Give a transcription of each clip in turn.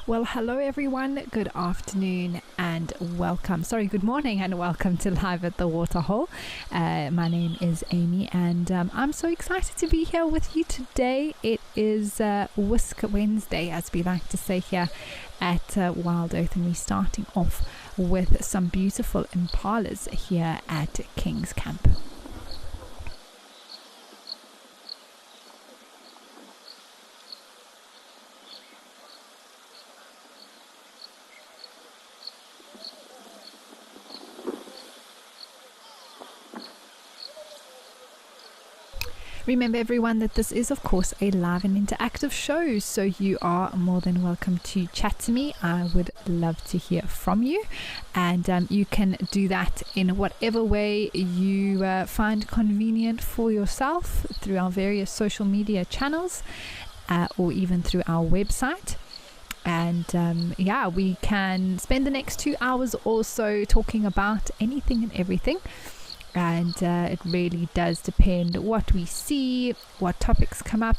Well, hello everyone. Good afternoon and welcome. Good morning and welcome to Live at the Waterhole. My name is Amy and I'm so excited to be here with you today. It is Whisk Wednesday, as we like to say here at Wild Earth, and we're starting off with some beautiful impalas here at King's Camp. Remember everyone that this is of course a live and interactive show, so you are more than welcome to chat to me. I would love to hear from you, and you can do that in whatever way you find convenient for yourself through our various social media channels or even through our website. And we can spend the next 2 hours or so talking about anything and everything. And it really does depend what we see, what topics come up,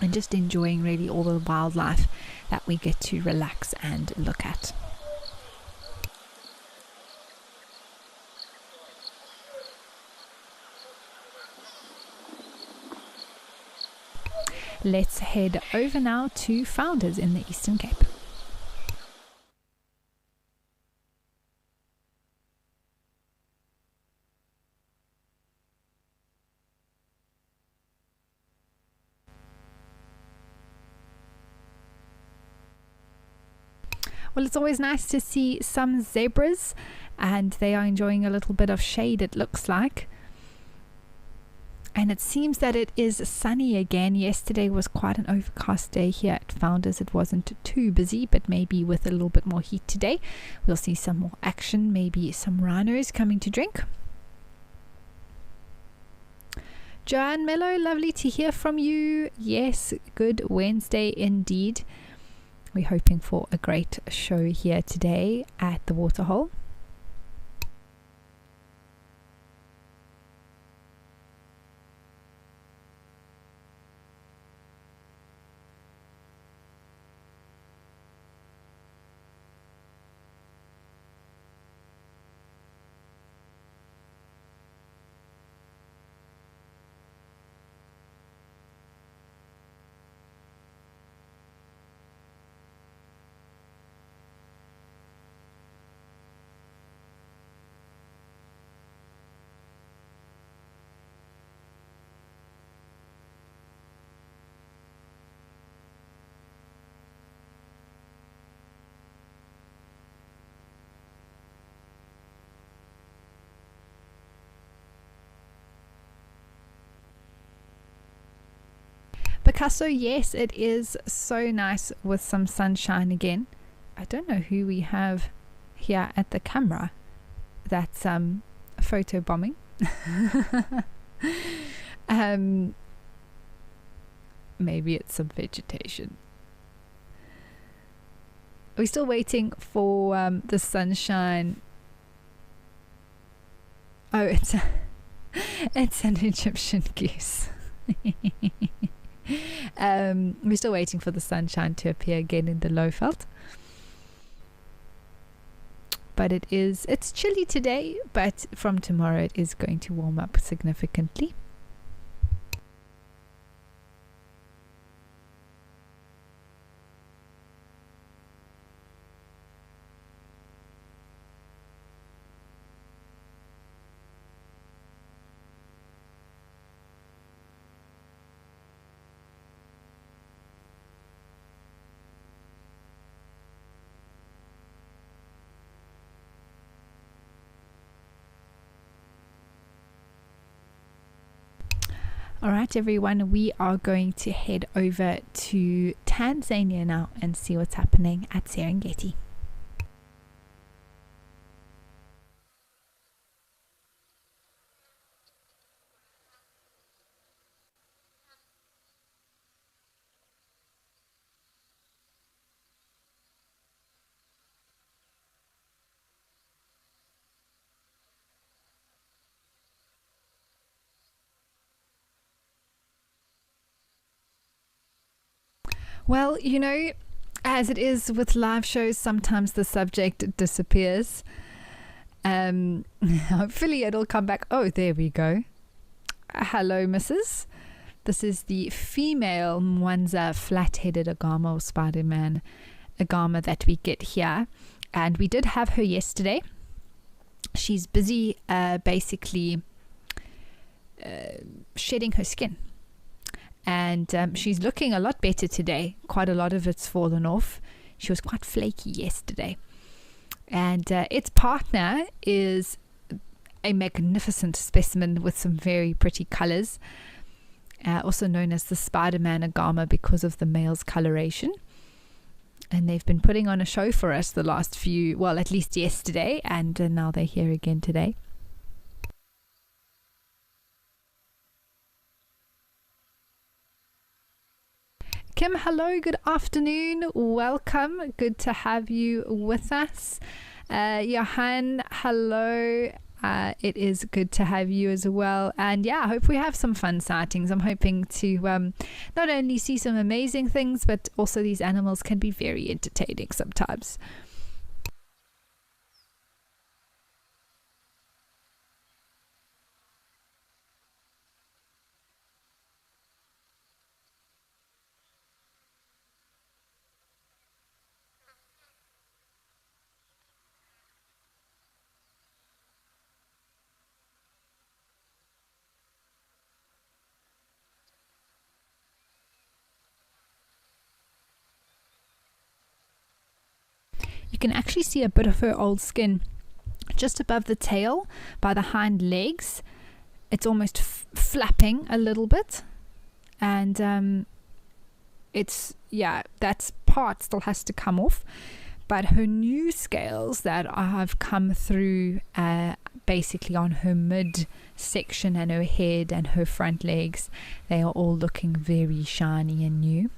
and just enjoying really all the wildlife that we get to relax and look at. Let's head over now to Founders in the Eastern Cape. Well, it's always nice to see some zebras, and they are enjoying a little bit of shade, it looks like. And it seems that it is sunny again. Yesterday was quite an overcast day here at Founders. It wasn't too busy, but maybe with a little bit more heat today, we'll see some more action, maybe some rhinos coming to drink. Joanne Mello, lovely to hear from you. Yes, good Wednesday indeed. We're hoping for a great show here today at the Waterhole. Picasso, yes, it is so nice with some sunshine again. I don't know who we have here at the camera that's photo bombing. Maybe it's some vegetation. We're still waiting for the sunshine. Oh, it's an Egyptian goose. We're still waiting for the sunshine to appear again in the Lowveld. But it's chilly today, but from tomorrow it is going to warm up significantly. All right, everyone, we are going to head over to Tanzania now and see what's happening at Serengeti. Well, As it is with live shows, sometimes the subject disappears. Hopefully it'll come back. Oh, there we go. Hello, Mrs. This is the female Mwanza flat-headed agama or Spider-Man agama that we get here. And we did have her yesterday. She's busy basically shedding her skin. And she's looking a lot better today. Quite a lot of it's fallen off. She was quite flaky yesterday. And its partner is a magnificent specimen with some very pretty colors. Also known as the Spider-Man agama because of the male's coloration. And they've been putting on a show for us the last few, well, at least yesterday. And now they're here again today. Kim, hello, good afternoon, welcome, good to have you with us. Johan, hello, it is good to have you as well. And yeah, I hope we have some fun sightings. I'm hoping to not only see some amazing things, but also these animals can be very entertaining sometimes. You can actually see a bit of her old skin just above the tail by the hind legs. It's almost flapping a little bit, and it's, yeah, that part still has to come off, but her new scales that have come through basically on her mid section and her head and her front legs, they are all looking very shiny and new.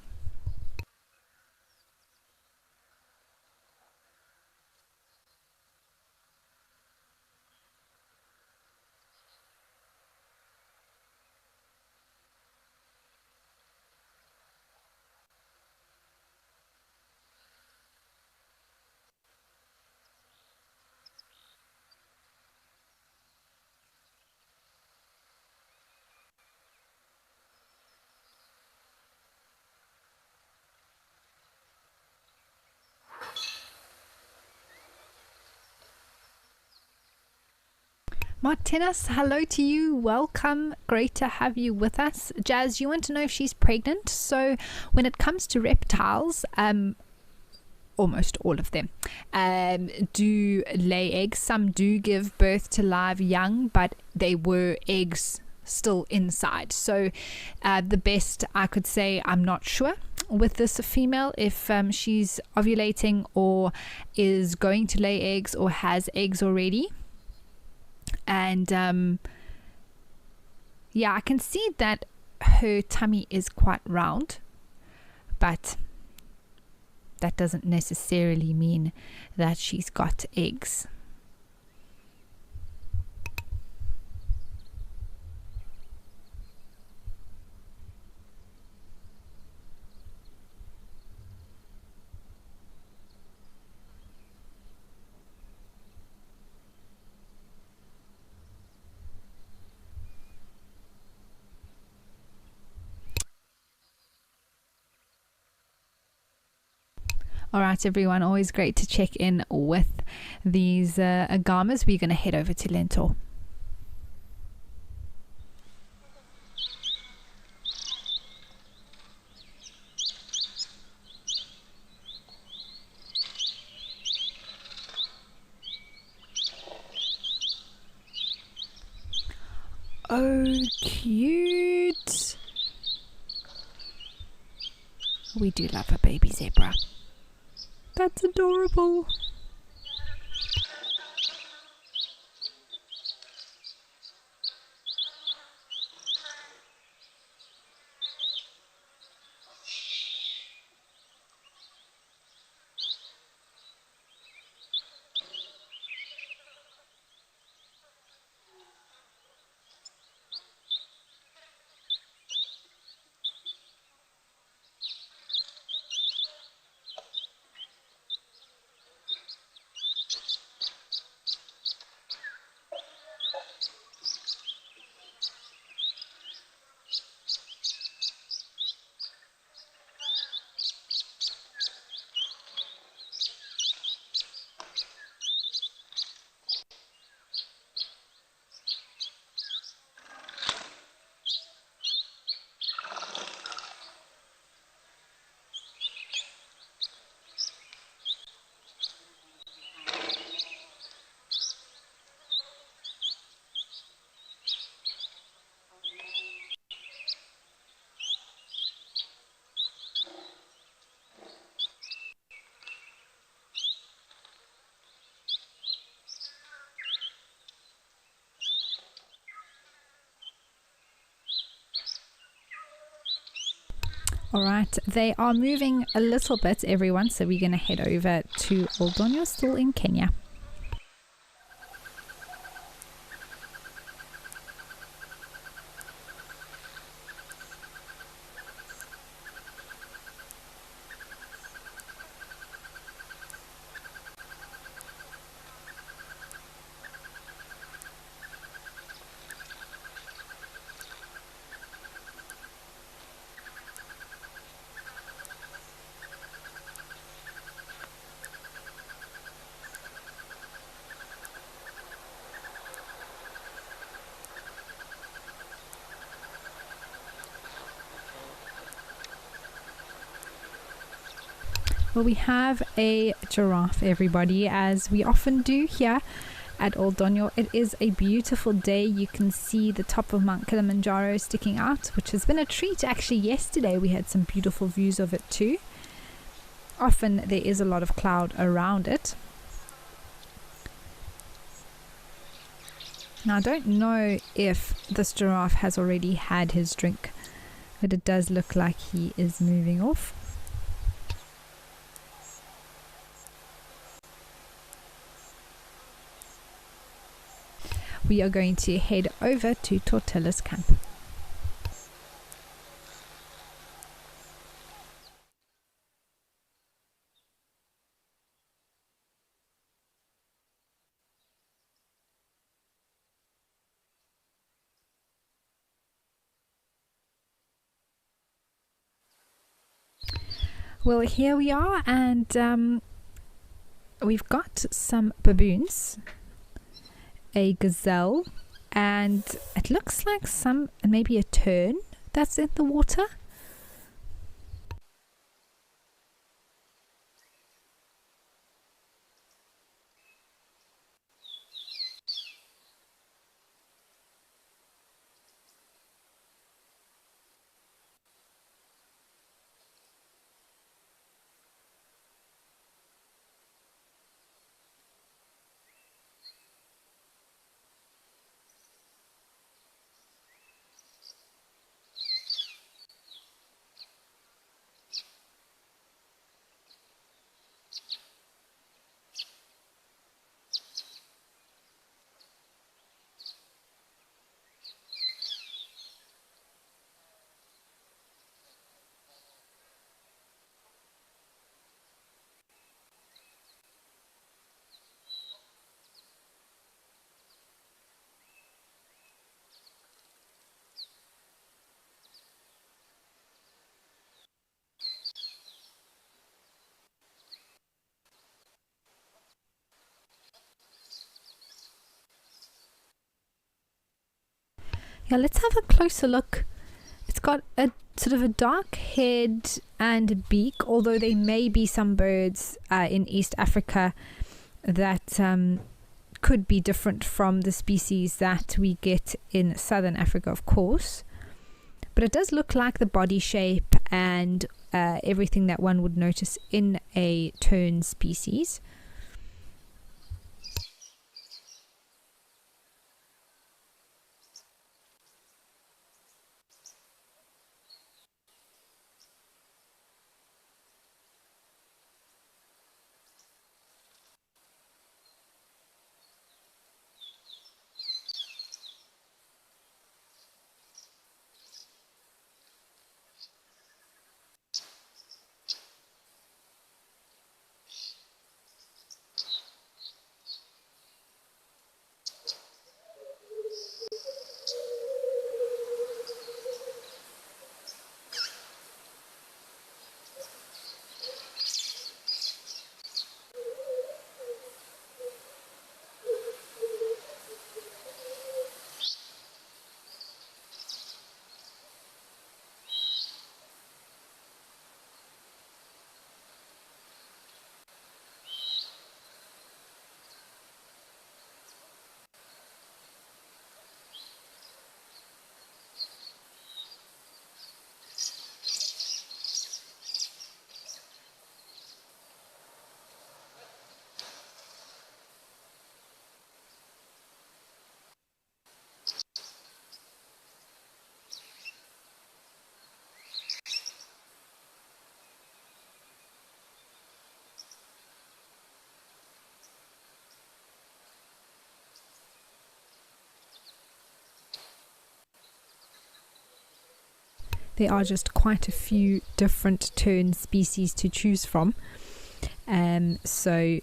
Martinez, hello to you, welcome, great to have you with us. Jazz, you want to know if she's pregnant? So when it comes to reptiles, almost all of them do lay eggs. Some do give birth to live young, but they were eggs still inside. So the best I could say, I'm not sure with this female if she's ovulating or is going to lay eggs or has eggs already. And yeah, I can see that her tummy is quite round, but that doesn't necessarily mean that she's got eggs. All right, everyone, always great to check in with these agamas. We're going to head over to Lentor. Oh, cute. We do love a baby zebra. That's adorable. All right, they are moving a little bit, everyone, so we're going to head over to Old Donyo, still in Kenya. Well, we have a giraffe, everybody, as we often do here at Old Donyo. It is a beautiful day. You can see the top of Mount Kilimanjaro sticking out, which has been a treat. Actually, yesterday we had some beautiful views of it too. Often there is a lot of cloud around it. Now, I don't know if this giraffe has already had his drink, but it does look like he is moving off. We are going to head over to Tortilla's camp. Well, here we are, and we've got some baboons, a gazelle, and it looks like maybe a tern that's in the water. Yeah, let's have a closer look. It's got a sort of a dark head and beak, although there may be some birds in East Africa that could be different from the species that we get in Southern Africa, of course. But it does look like the body shape and everything that one would notice in a tern species. there are just quite a few different tern species to choose from. So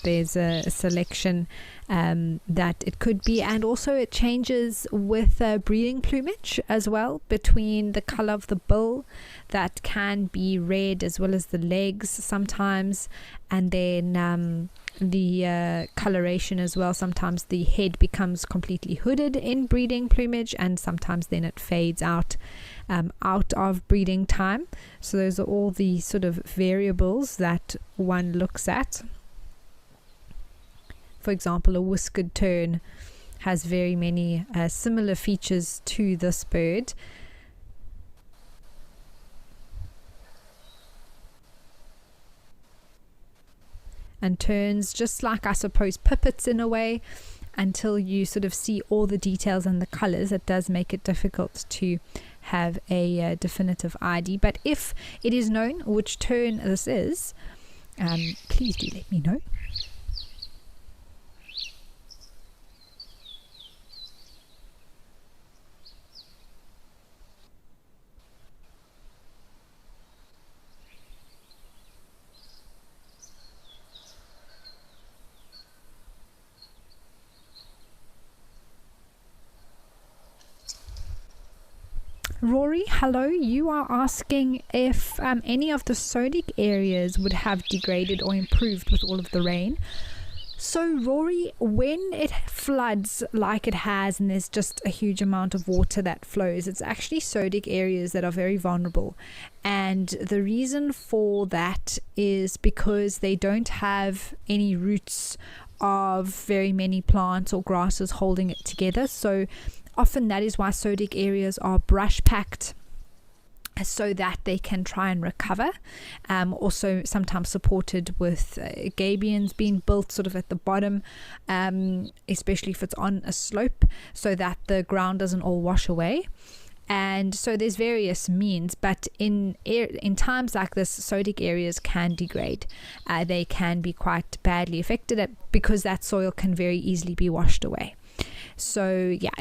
there's a selection that it could be, and also it changes with breeding plumage as well, between the color of the bill that can be red as well as the legs sometimes, and then the coloration as well. Sometimes the head becomes completely hooded in breeding plumage, and sometimes then it fades out of breeding time. So those are all the sort of variables that one looks at. For example, a whiskered tern has very many similar features to this bird. And terns, just like I suppose pipits in a way, until you sort of see all the details and the colors, it does make it difficult to have a definitive ID. But if it is known which tern this is, please do let me know. Rory, hello. You are asking if any of the sodic areas would have degraded or improved with all of the rain. So Rory, when it floods like it has and there's just a huge amount of water that flows, it's actually sodic areas that are very vulnerable. And the reason for that is because they don't have any roots of very many plants or grasses holding it together. So often that is why sodic areas are brush packed, so that they can try and recover. Also sometimes supported with gabions being built sort of at the bottom, especially if it's on a slope, so that the ground doesn't all wash away. And so there's various means, but in times like this, sodic areas can degrade. They can be quite badly affected because that soil can very easily be washed away. So yeah,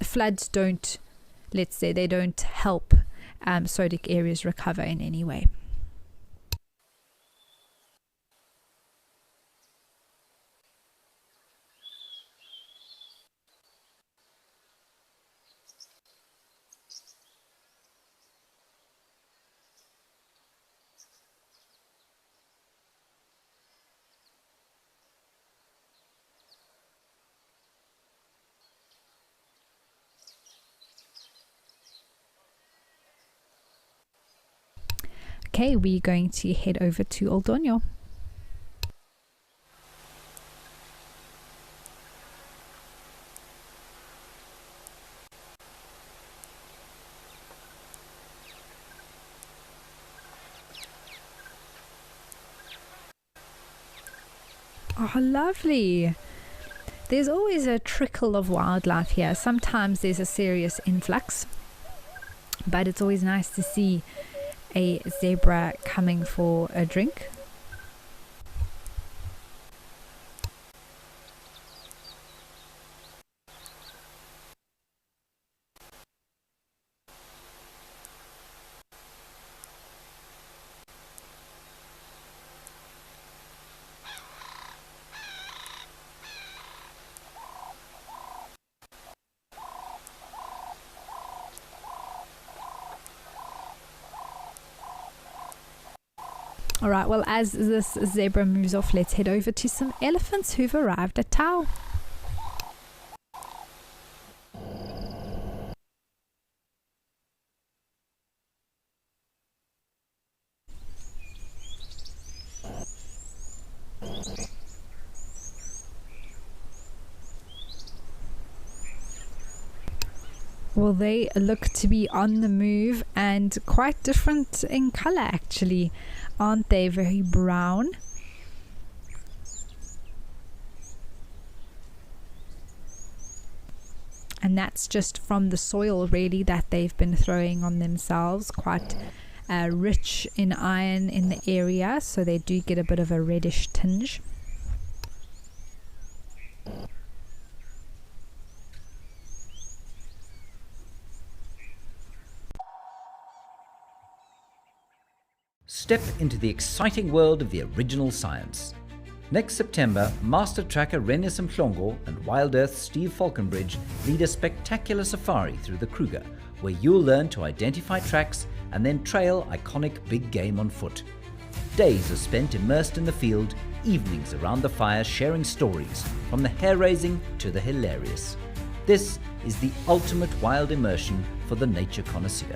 floods don't, let's say, they don't help sodic areas recover in any way. Okay, we're going to head over to Oldonyo. Oh, lovely. There's always a trickle of wildlife here. Sometimes there's a serious influx, but it's always nice to see a zebra coming for a drink. Alright, well, as this zebra moves off, let's head over to some elephants who've arrived at Tau. Well, they look to be on the move and quite different in color, actually. Aren't they? Very brown. And that's just from the soil, really, that they've been throwing on themselves. Quite rich in iron in the area, so they do get a bit of a reddish tinge. Step into the exciting world of the original science. Next September, Master Tracker Renus Mhlongo and Wild Earth's Steve Falconbridge lead a spectacular safari through the Kruger, where you'll learn to identify tracks and then trail iconic big game on foot. Days are spent immersed in the field, evenings around the fire sharing stories, from the hair-raising to the hilarious. This is the ultimate wild immersion for the nature connoisseur.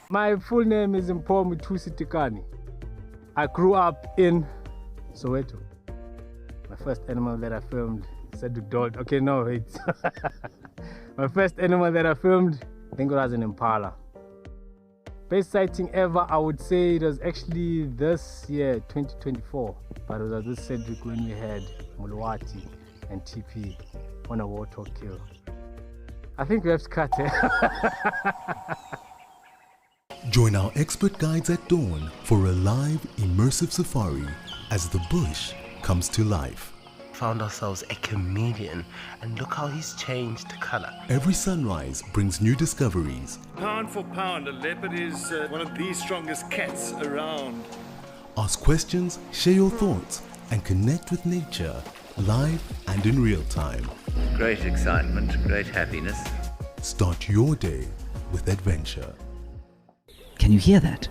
My full name is Mpho Tikani. I grew up in Soweto. My first animal that I filmed said dog. Okay, no, wait. My first animal that I filmed, I think it was an impala. Best sighting ever, I would say it was actually this year, 2024. But it was this Cedric when we had Mulwati and TP on a warthog kill. I think we have to cut it. Join our expert guides at dawn for a live, immersive safari as the bush comes to life. Found ourselves a chameleon, and look how he's changed color. Every sunrise brings new discoveries. Pound for pound, a leopard is one of the strongest cats around. Ask questions, share your thoughts, and connect with nature live and in real time. Great excitement, great happiness. Start your day with adventure. Can you hear that?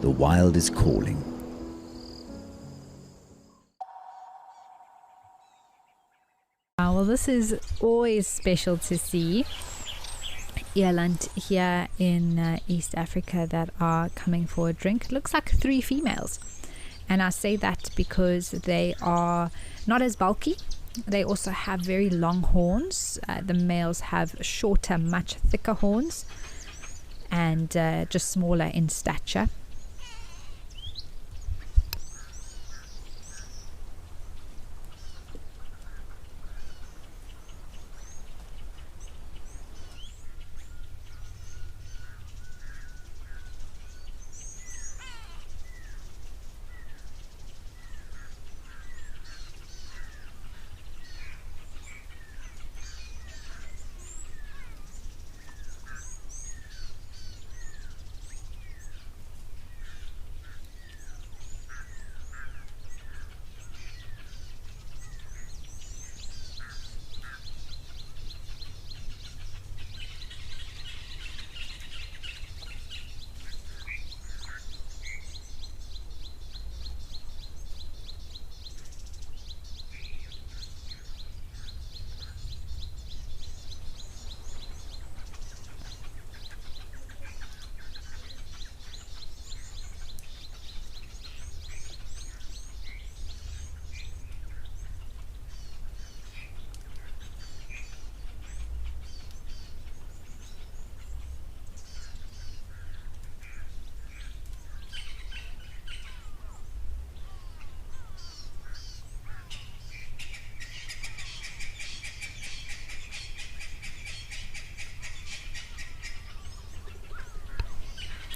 The wild is calling. Well, this is always special to see eland here in East Africa that are coming for a drink. It looks like 3 females, and I say that because they are not as bulky. They also have very long horns. The males have shorter, much thicker horns, and just smaller in stature.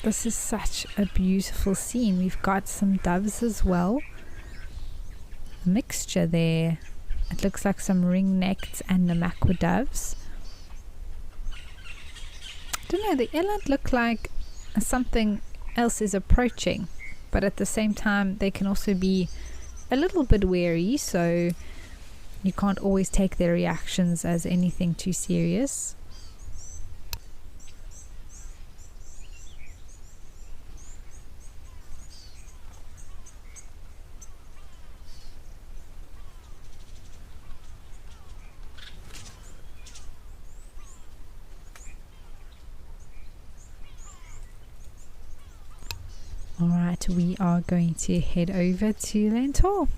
This is such a beautiful scene. We've got some doves as well. A mixture there. It looks like some ring-necked and Namakwa doves. I don't know, the eland look like something else is approaching, but at the same time they can also be a little bit wary, so you can't always take their reactions as anything too serious. All right, we are going to head over to Lentor.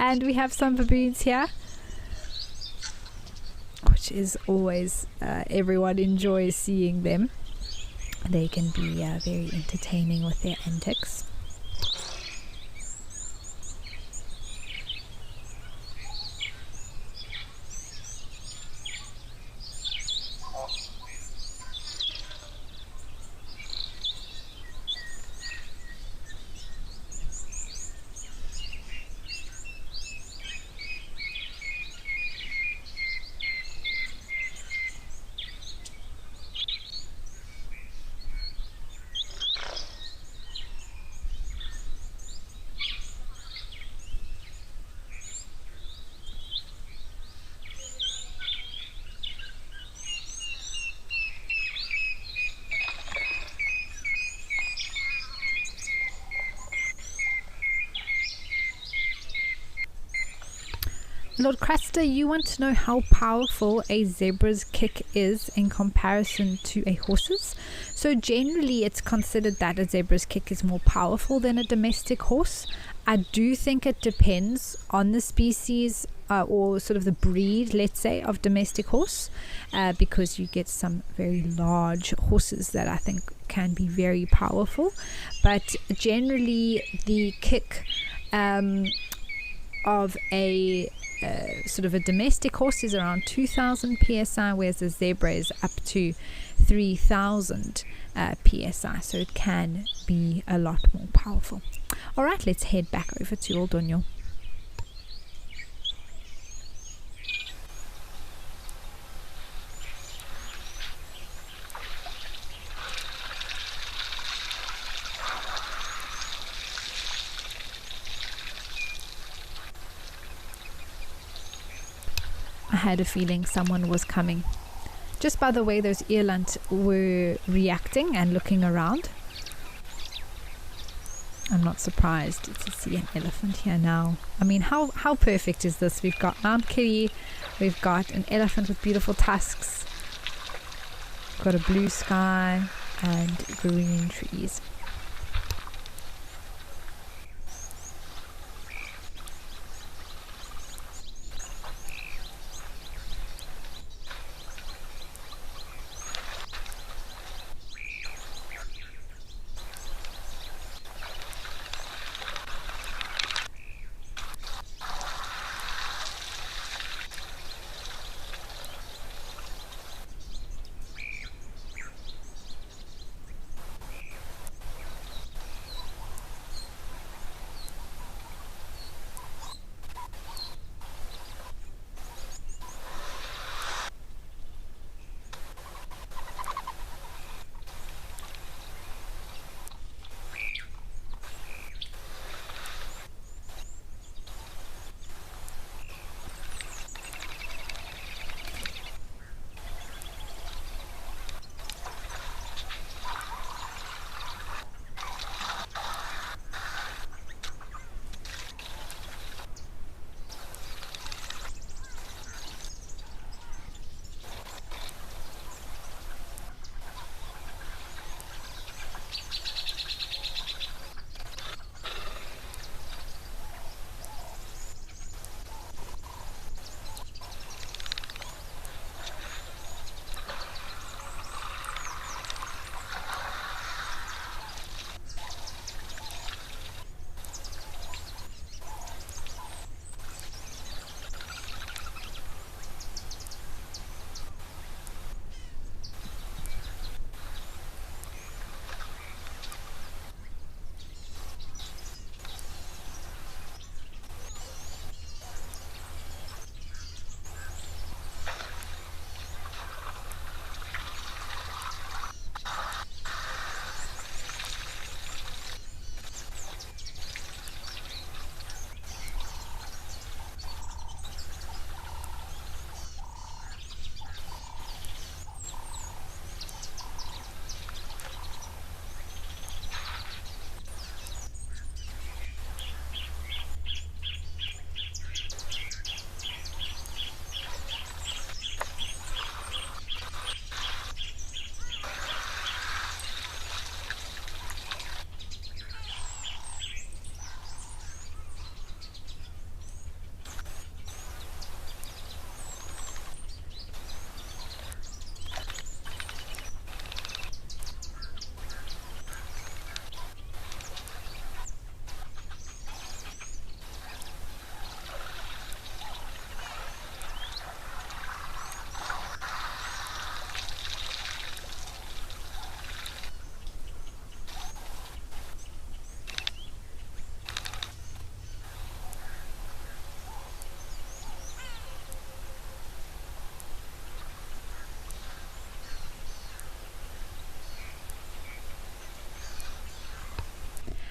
And we have some baboons here, which is always, everyone enjoys seeing them. They can be very entertaining with their antics. Lord Craster, you want to know how powerful a zebra's kick is in comparison to a horse's? So generally it's considered that a zebra's kick is more powerful than a domestic horse. I do think it depends on the species or sort of the breed, let's say, of domestic horse, because you get some very large horses that I think can be very powerful. But generally the kick of a sort of a domestic horse is around 2,000 psi, whereas a zebra is up to 3,000 psi, so it can be a lot more powerful. All right, let's head back over to Oldonyo. I had a feeling someone was coming. Just by the way those eland were reacting and looking around, I'm not surprised to see an elephant here now. I mean, how perfect is this? We've got Mount Kiri, we've got an elephant with beautiful tusks, we've got a blue sky and green trees.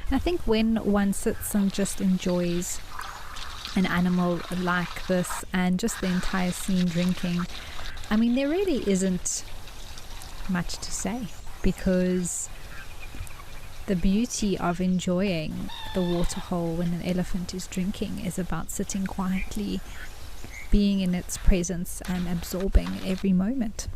I think when one sits and just enjoys an animal like this and just the entire scene drinking, I mean, there really isn't much to say, because the beauty of enjoying the waterhole when an elephant is drinking is about sitting quietly, being in its presence and absorbing every moment.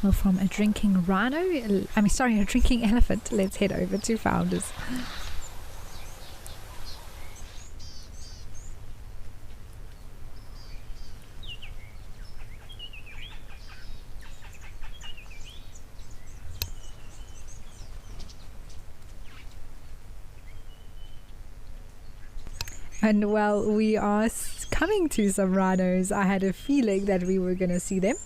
Well, from a drinking a drinking elephant, let's head over to Founders. And well, we are coming to some rhinos. I had a feeling that we were going to see them.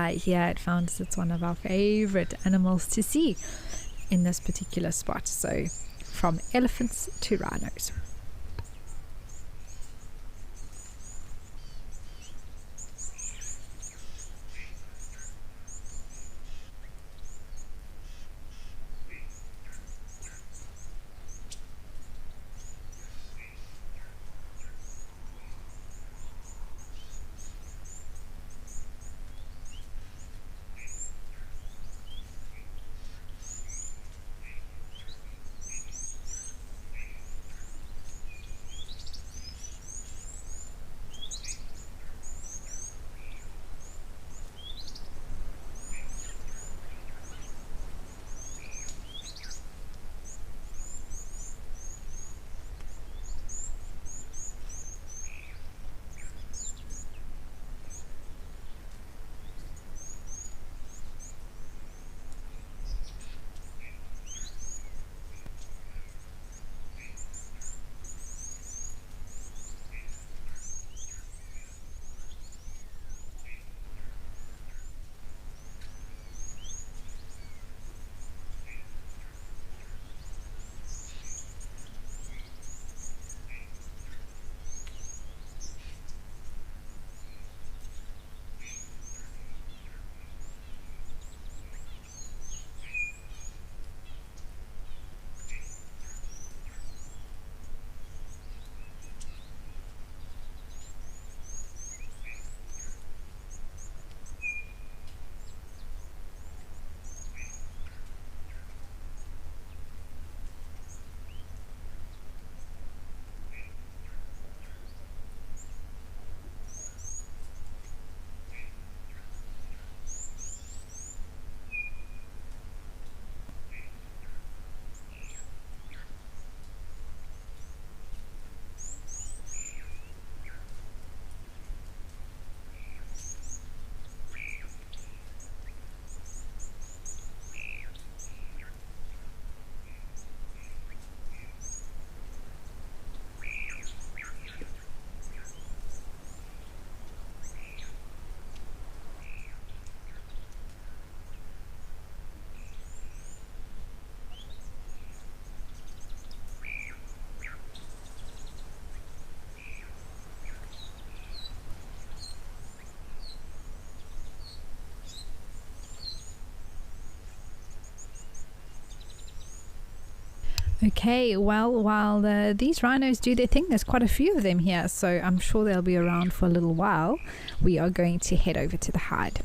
Here at Founders, it's one of our favorite animals to see in this particular spot. So from elephants to rhinos. Okay, well, while these rhinos do their thing, there's quite a few of them here, so I'm sure they'll be around for a little while. We are going to head over to the hide.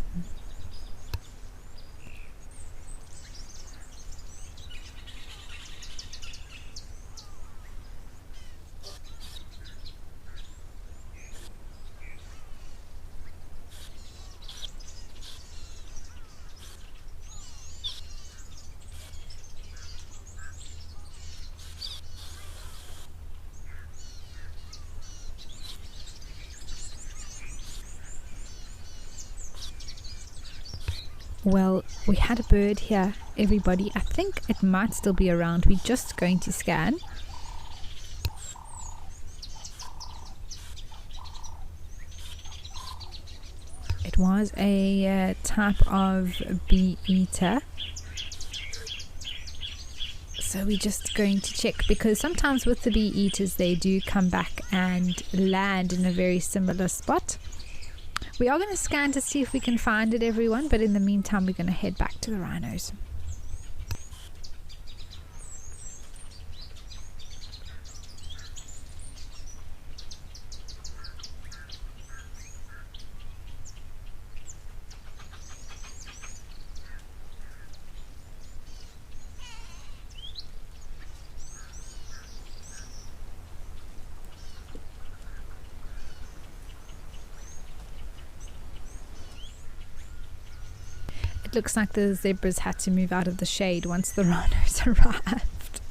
Well, we had a bird here, everybody. I think it might still be around. We're just going to scan. It was a type of bee eater. So we're just going to check, because sometimes with the bee eaters they do come back and land in a very similar spot. We are going to scan to see if we can find it, everyone, but in the meantime we're going to head back to the rhinos. It looks like the zebras had to move out of the shade once the rhinos arrived.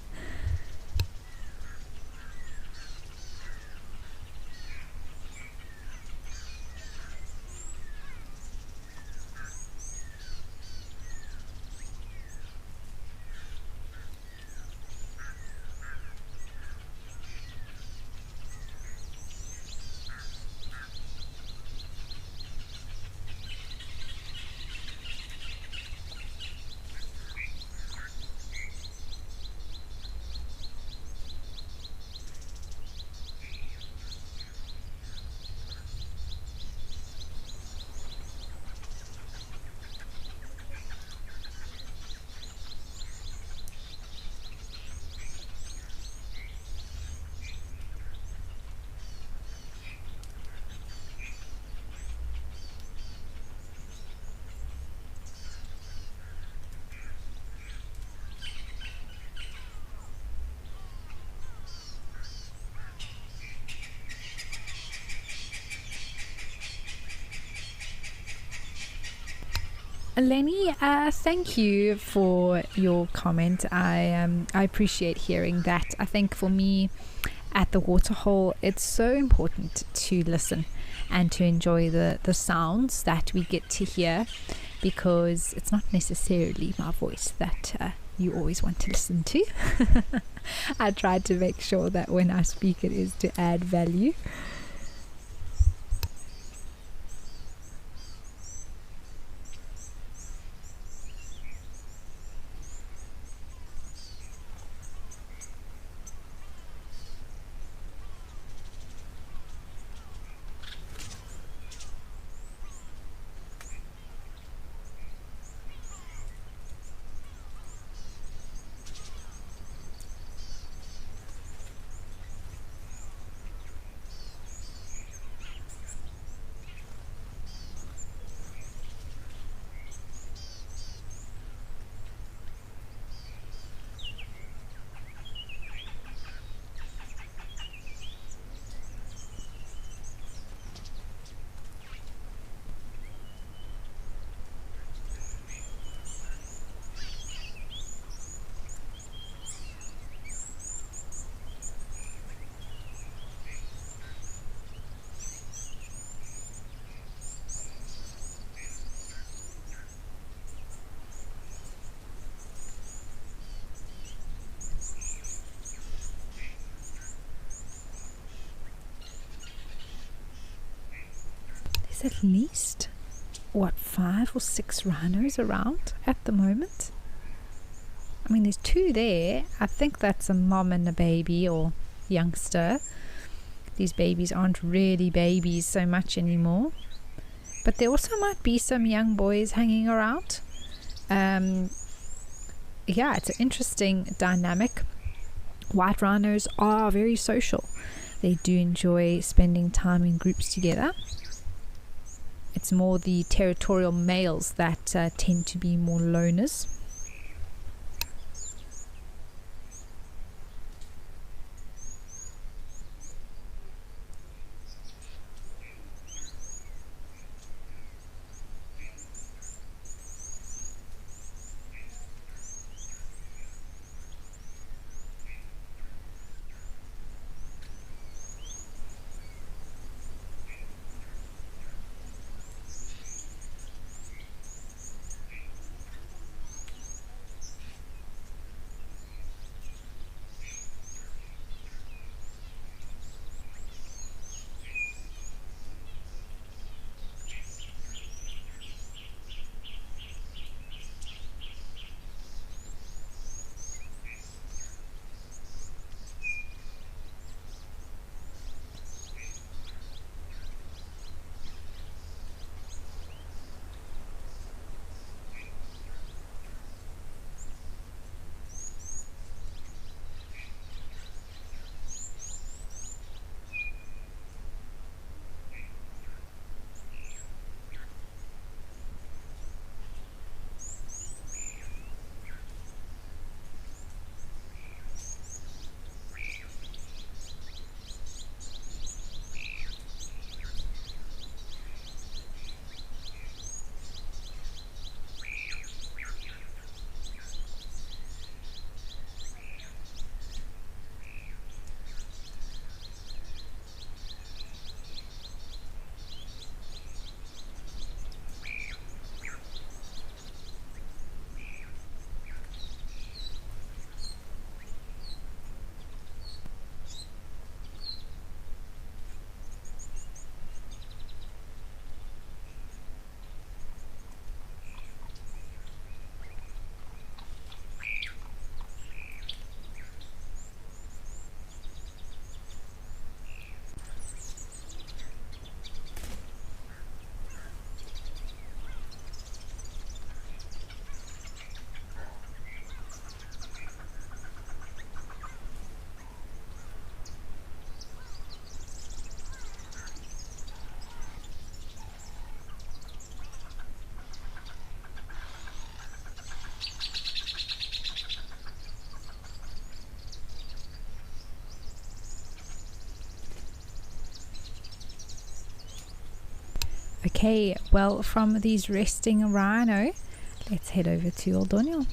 Lenny, thank you for your comment. I appreciate hearing that. I think for me at the waterhole, it's so important to listen and to enjoy the sounds that we get to hear, because it's not necessarily my voice that you always want to listen to. I try to make sure that when I speak it is to add value. At least 5 or 6 rhinos around at the moment. I mean, there's 2 there. I think that's a mom and a baby or youngster. These babies aren't really babies so much anymore, but there also might be some young boys hanging around. Yeah, it's an interesting dynamic. White rhinos are very social. They do enjoy spending time in groups together. It's more the territorial males that tend to be more loners. Okay, well, from these resting rhino, let's head over to Old Daniel.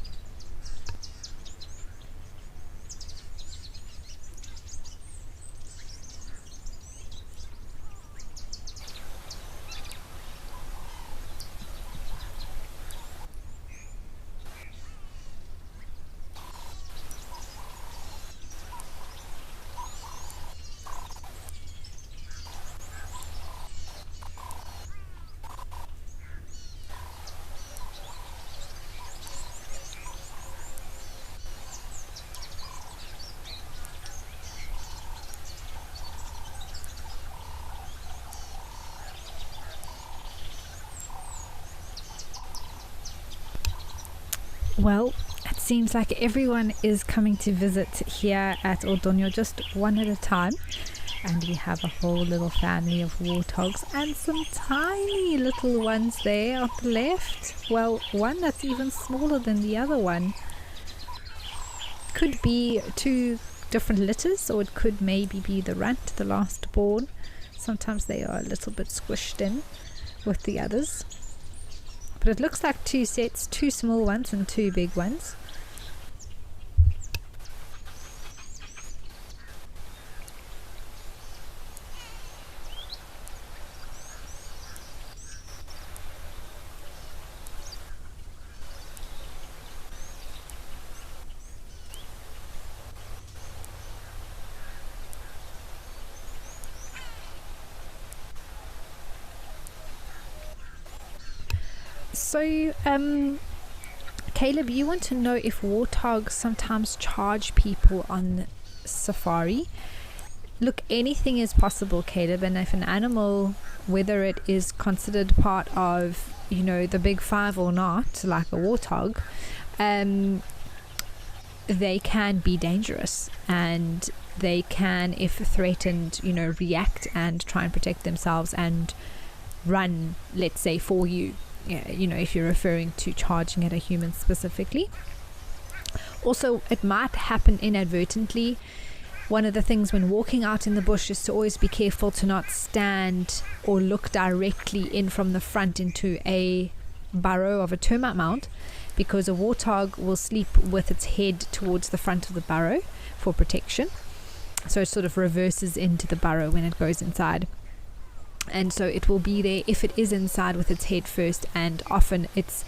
Well, it seems like everyone is coming to visit here at Old Daniel, just one at a time. And we have a whole little family of warthogs and some tiny little ones there on the left. Well, one that's even smaller than the other one. Could be two different litters, or it could maybe be the runt, the last born. Sometimes they are a little bit squished in with the others. But it looks like two sets, two small ones and two big ones. So, Caleb, you want to know if warthogs sometimes charge people on safari? Look, anything is possible, Caleb, and if an animal, whether it is considered part of, you know, the big five or not, like a warthog, they can be dangerous, and they can, if threatened, react and try and protect themselves and run, let's say, for you. If you're referring to charging at a human specifically. Also, it might happen inadvertently. One of the things when walking out in the bush is to always be careful to not stand or look directly in from the front into a burrow of a termite mound, because a warthog will sleep with its head towards the front of the burrow for protection. So it sort of reverses into the burrow when it goes inside. And so it will be there if it is inside with its head first, and often its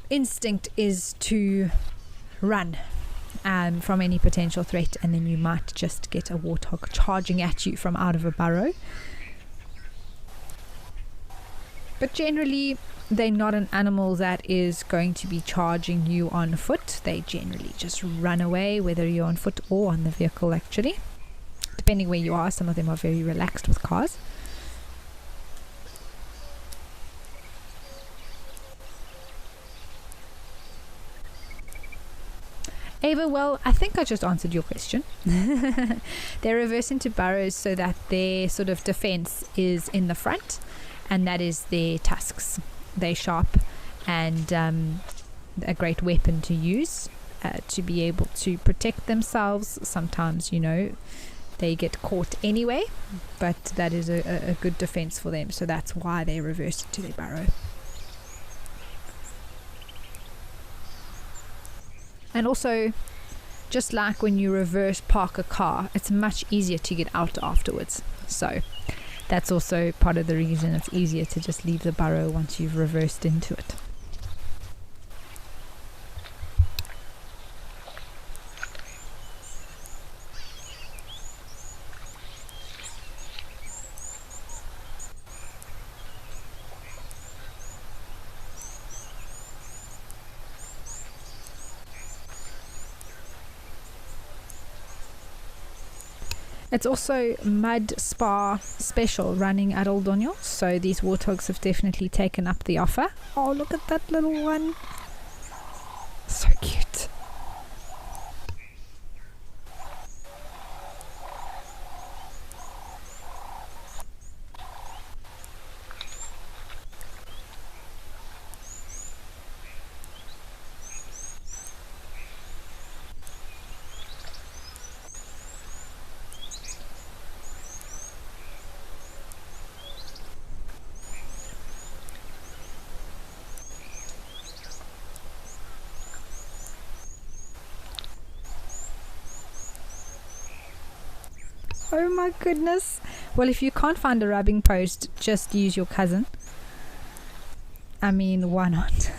instinct is to run from any potential threat, and then you might just get a warthog charging at you from out of a burrow. But generally, they're not an animal that is going to be charging you on foot. They generally just run away, whether you're on foot or on the vehicle, actually. Depending where you are, some of them are very relaxed with cars. Ava, well, I think I just answered your question. They reverse into burrows so that their sort of defense is in the front, and that is their tusks. They're sharp and a great weapon to use to be able to protect themselves. Sometimes, they get caught anyway, but that is a good defense for them, so that's why they reverse into their burrow. And also, just like when you reverse park a car, it's much easier to get out afterwards. So that's also part of the reason it's easier to just leave the burrow once you've reversed into it. It's also mud spa special running at Old Donyo, so these warthogs have definitely taken up the offer. Oh, look at that little one. So cute. Oh my goodness. Well, if you can't find a rubbing post, just use your cousin. I mean, why not?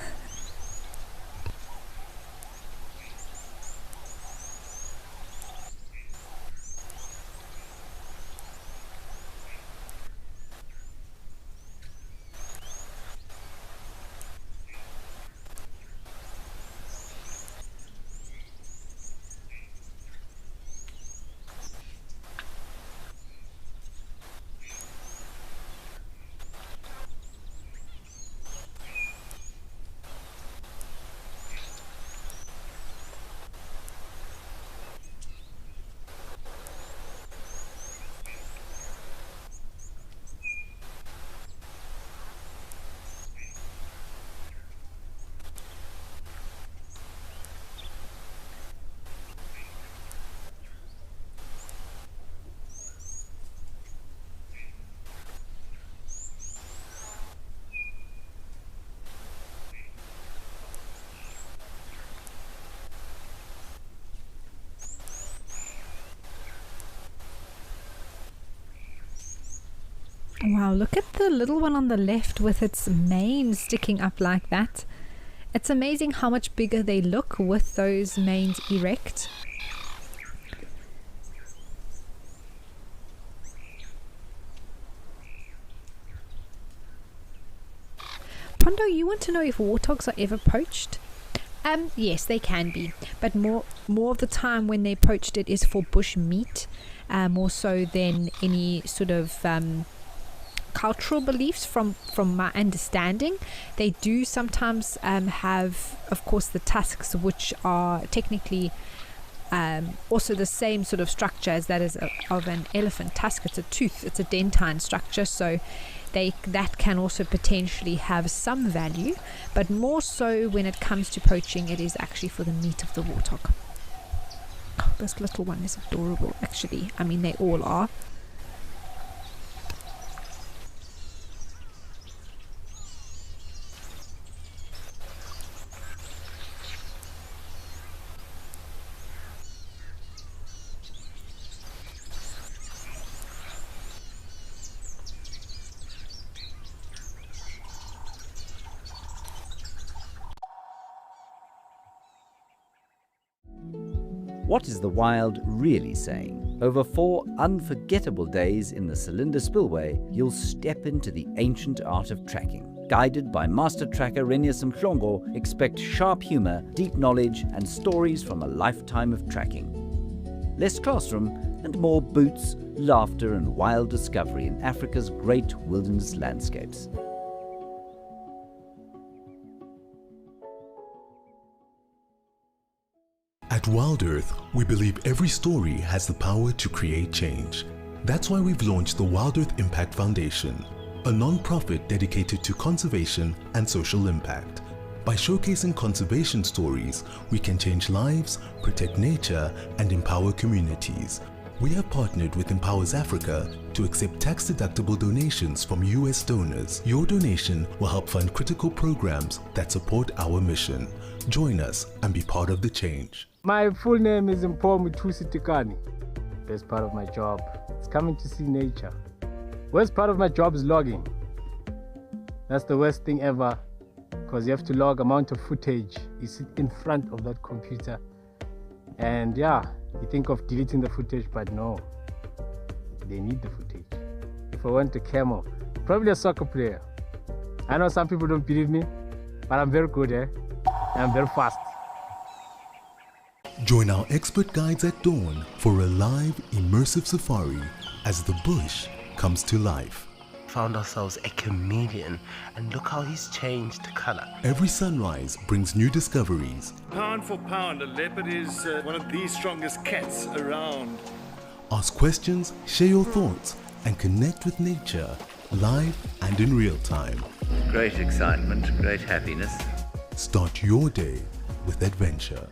Wow, look at the little one on the left with its mane sticking up like that. It's amazing how much bigger they look with those manes erect. Pondo, you want to know if warthogs are ever poached? Yes, they can be, but more of the time when they're poached, it is for bush meat, more so than any sort of cultural beliefs from my understanding. They do sometimes have, of course, the tusks, which are technically also the same sort of structure as that is of an elephant tusk. It's a tooth, it's a dentine structure, so that can also potentially have some value, but more so when it comes to poaching, it is actually for the meat of the warthog. Oh, this little one is adorable, actually. I mean, they all are. What is the wild really saying? Over 4 unforgettable days in the Cylinder Spillway, you'll step into the ancient art of tracking. Guided by master tracker Renius Mhlongo, expect sharp humor, deep knowledge, and stories from a lifetime of tracking. Less classroom and more boots, laughter, and wild discovery in Africa's great wilderness landscapes. At Wild Earth, we believe every story has the power to create change. That's why we've launched the Wild Earth Impact Foundation, a non-profit dedicated to conservation and social impact. By showcasing conservation stories, we can change lives, protect nature, and empower communities. We have partnered with Empowers Africa to accept tax-deductible donations from US donors. Your donation will help fund critical programs that support our mission. Join us and be part of the change. My full name is Tikani. Best part of my job is coming to see nature. Worst part of my job is logging. That's the worst thing ever, because you have to log amount of footage. You sit in front of that computer and yeah, you think of deleting the footage, but no, they need the footage. If I want a camel, probably a soccer player. I know some people don't believe me, but I'm very good, and I'm very fast. Join our expert guides at dawn for a live, immersive safari as the bush comes to life. Found ourselves a chameleon, and look how he's changed color. Every sunrise brings new discoveries. Pound for pound, a leopard is one of the strongest cats around. Ask questions, share your thoughts, and connect with nature, live and in real time. Great excitement, great happiness. Start your day with adventure.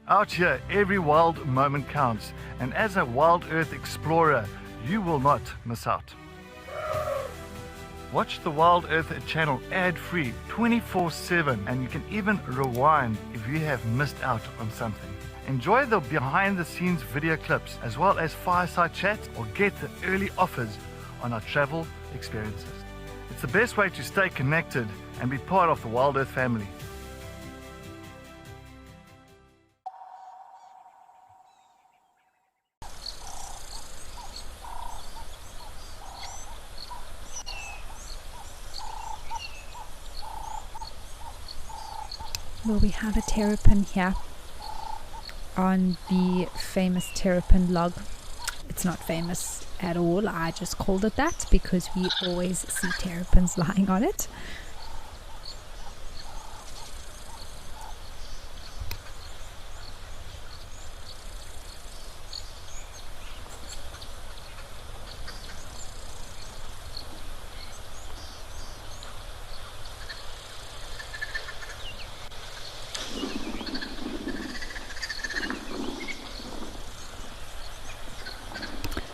Out here, every wild moment counts, and as a Wild Earth explorer, you will not miss out. Watch the Wild Earth channel ad-free 24/7, and you can even rewind if you have missed out on something. Enjoy the behind-the-scenes video clips as well as fireside chats, or get the early offers on our travel experiences. It's the best way to stay connected and be part of the Wild Earth family. Well, we have a terrapin here on the famous terrapin log. It's not famous at all, I just called it that because we always see terrapins lying on it.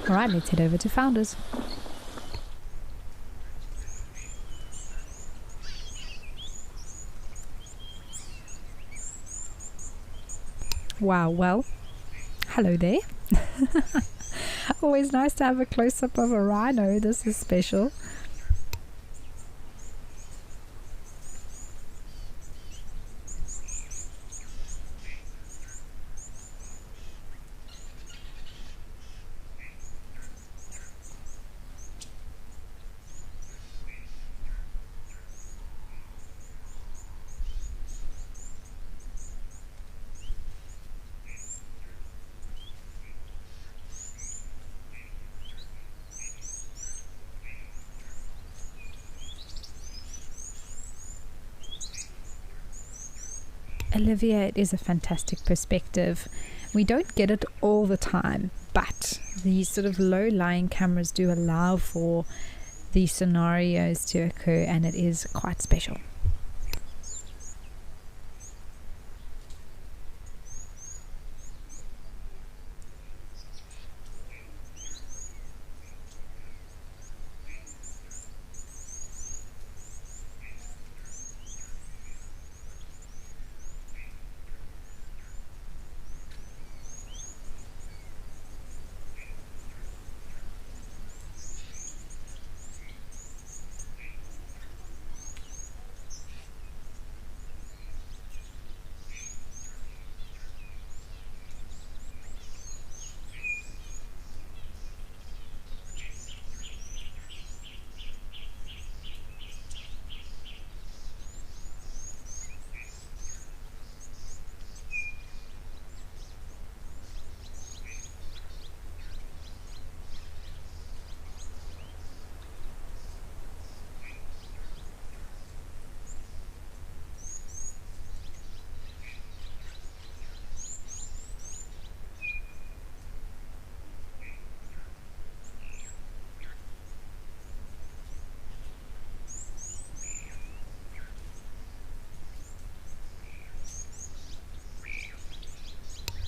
Alright, let's head over to Founders. Wow, well, hello there. Always nice to have a close-up of a rhino. This is special. Olivia, it is a fantastic perspective. We don't get it all the time, but these sort of low-lying cameras do allow for these scenarios to occur, and it is quite special.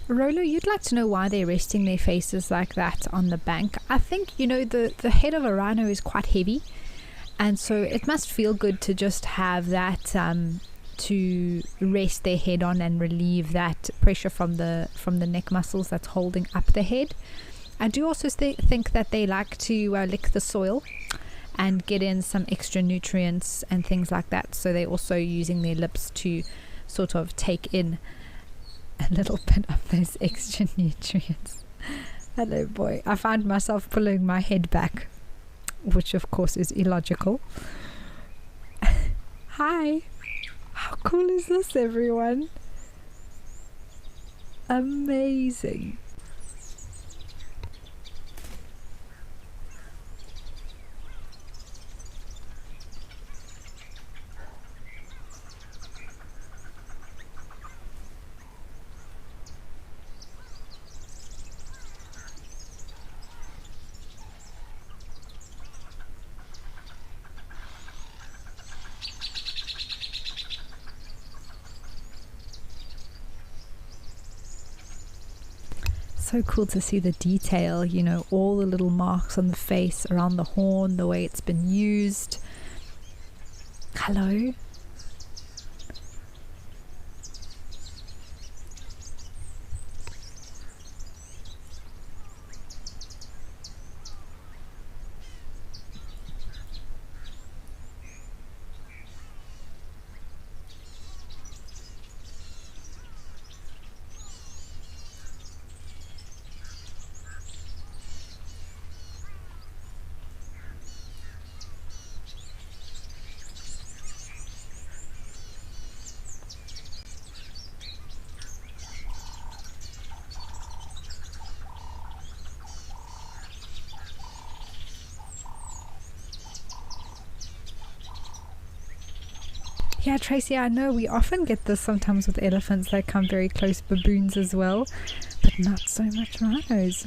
Rolo, you'd like to know why they're resting their faces like that on the bank. I think, the head of a rhino is quite heavy, and so it must feel good to just have that to rest their head on and relieve that pressure from the neck muscles that's holding up the head. I do also think that they like to lick the soil and get in some extra nutrients and things like that, so they're also using their lips to sort of take in a little bit of those extra nutrients. Hello, boy. I find myself pulling my head back, which of course is illogical. Hi. How cool is this, everyone? Amazing. So cool to see the detail, all the little marks on the face, around the horn, the way it's been used. Hello. Yeah, Tracy, I know we often get this sometimes with elephants. They come very close, baboons as well, but not so much rhinos.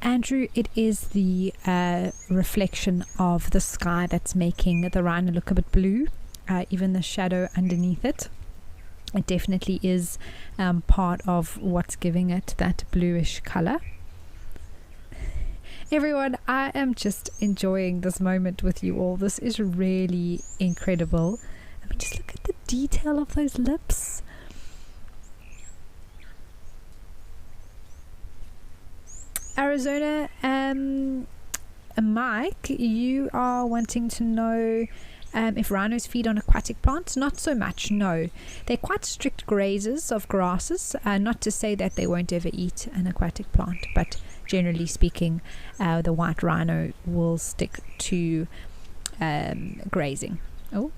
Andrew, it is the reflection of the sky that's making the rhino look a bit blue, even the shadow underneath it. It definitely is part of what's giving it that bluish color. Everyone, I am just enjoying this moment with you all. This is really incredible. I mean, just look at the detail of those lips. Arizona, Mike, you are wanting to know if rhinos feed on aquatic plants. Not so much, no. They're quite strict grazers of grasses, not to say that they won't ever eat an aquatic plant, but generally speaking, the white rhino will stick to grazing. Oh.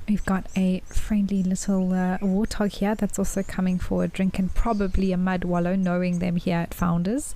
We've got a friendly little warthog here that's also coming for a drink and probably a mud wallow, knowing them here at Founders.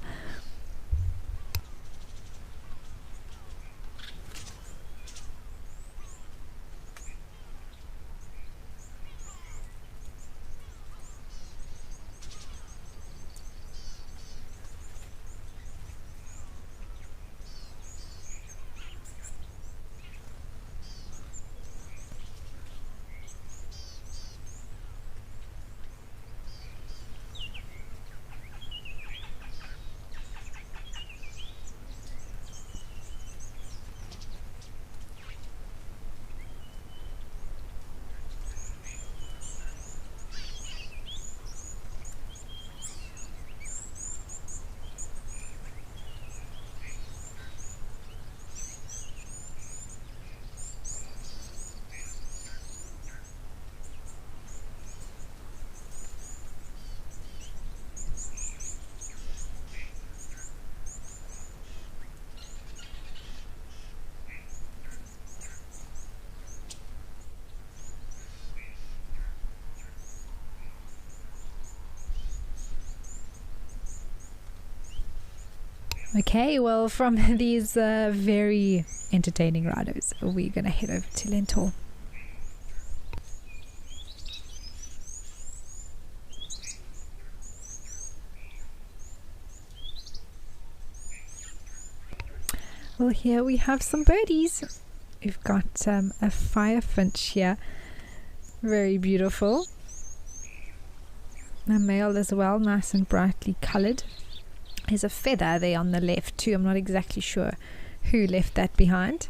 Okay, well, from these very entertaining rhinos, we're going to head over to Lentor. Well, here we have some birdies. We've got a firefinch here, very beautiful. A male as well, nice and brightly coloured. There's a feather there on the left too. I'm not exactly sure who left that behind.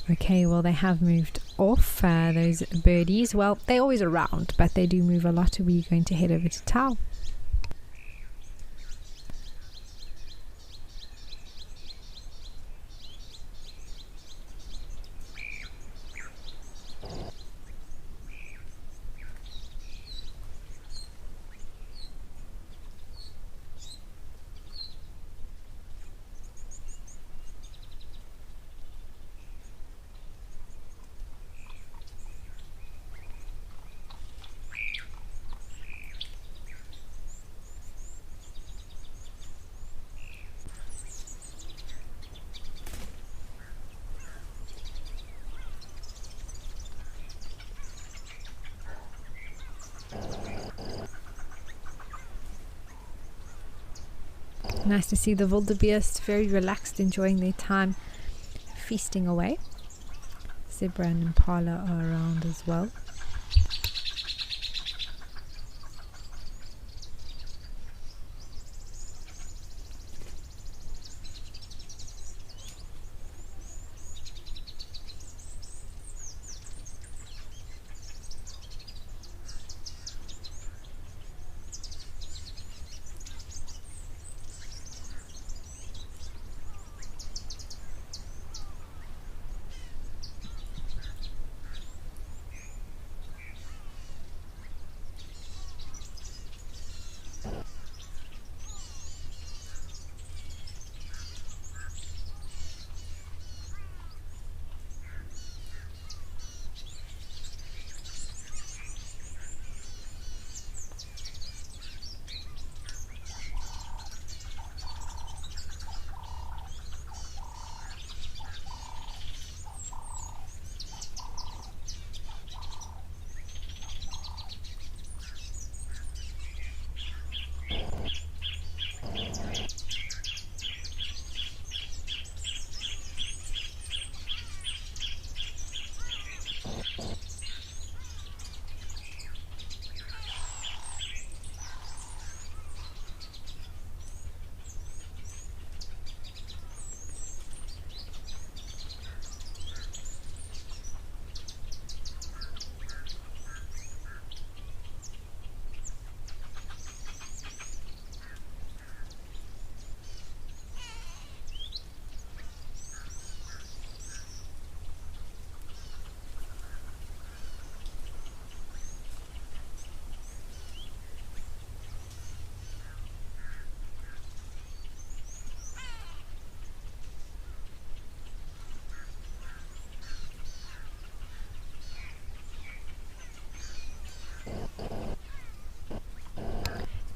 Okay, well, they have moved off, those birdies. Well, they're always around, but they do move a lot. We're going to head over to Tau. Nice to see the wildebeest very relaxed, enjoying their time feasting away. Zebra and impala are around as well.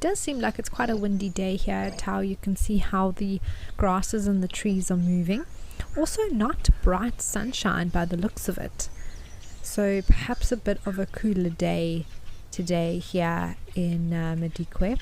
does seem like it's quite a windy day here at Tau. You can see how the grasses and the trees are moving. Also not bright sunshine by the looks of it. So perhaps a bit of a cooler day today here in Madikwe.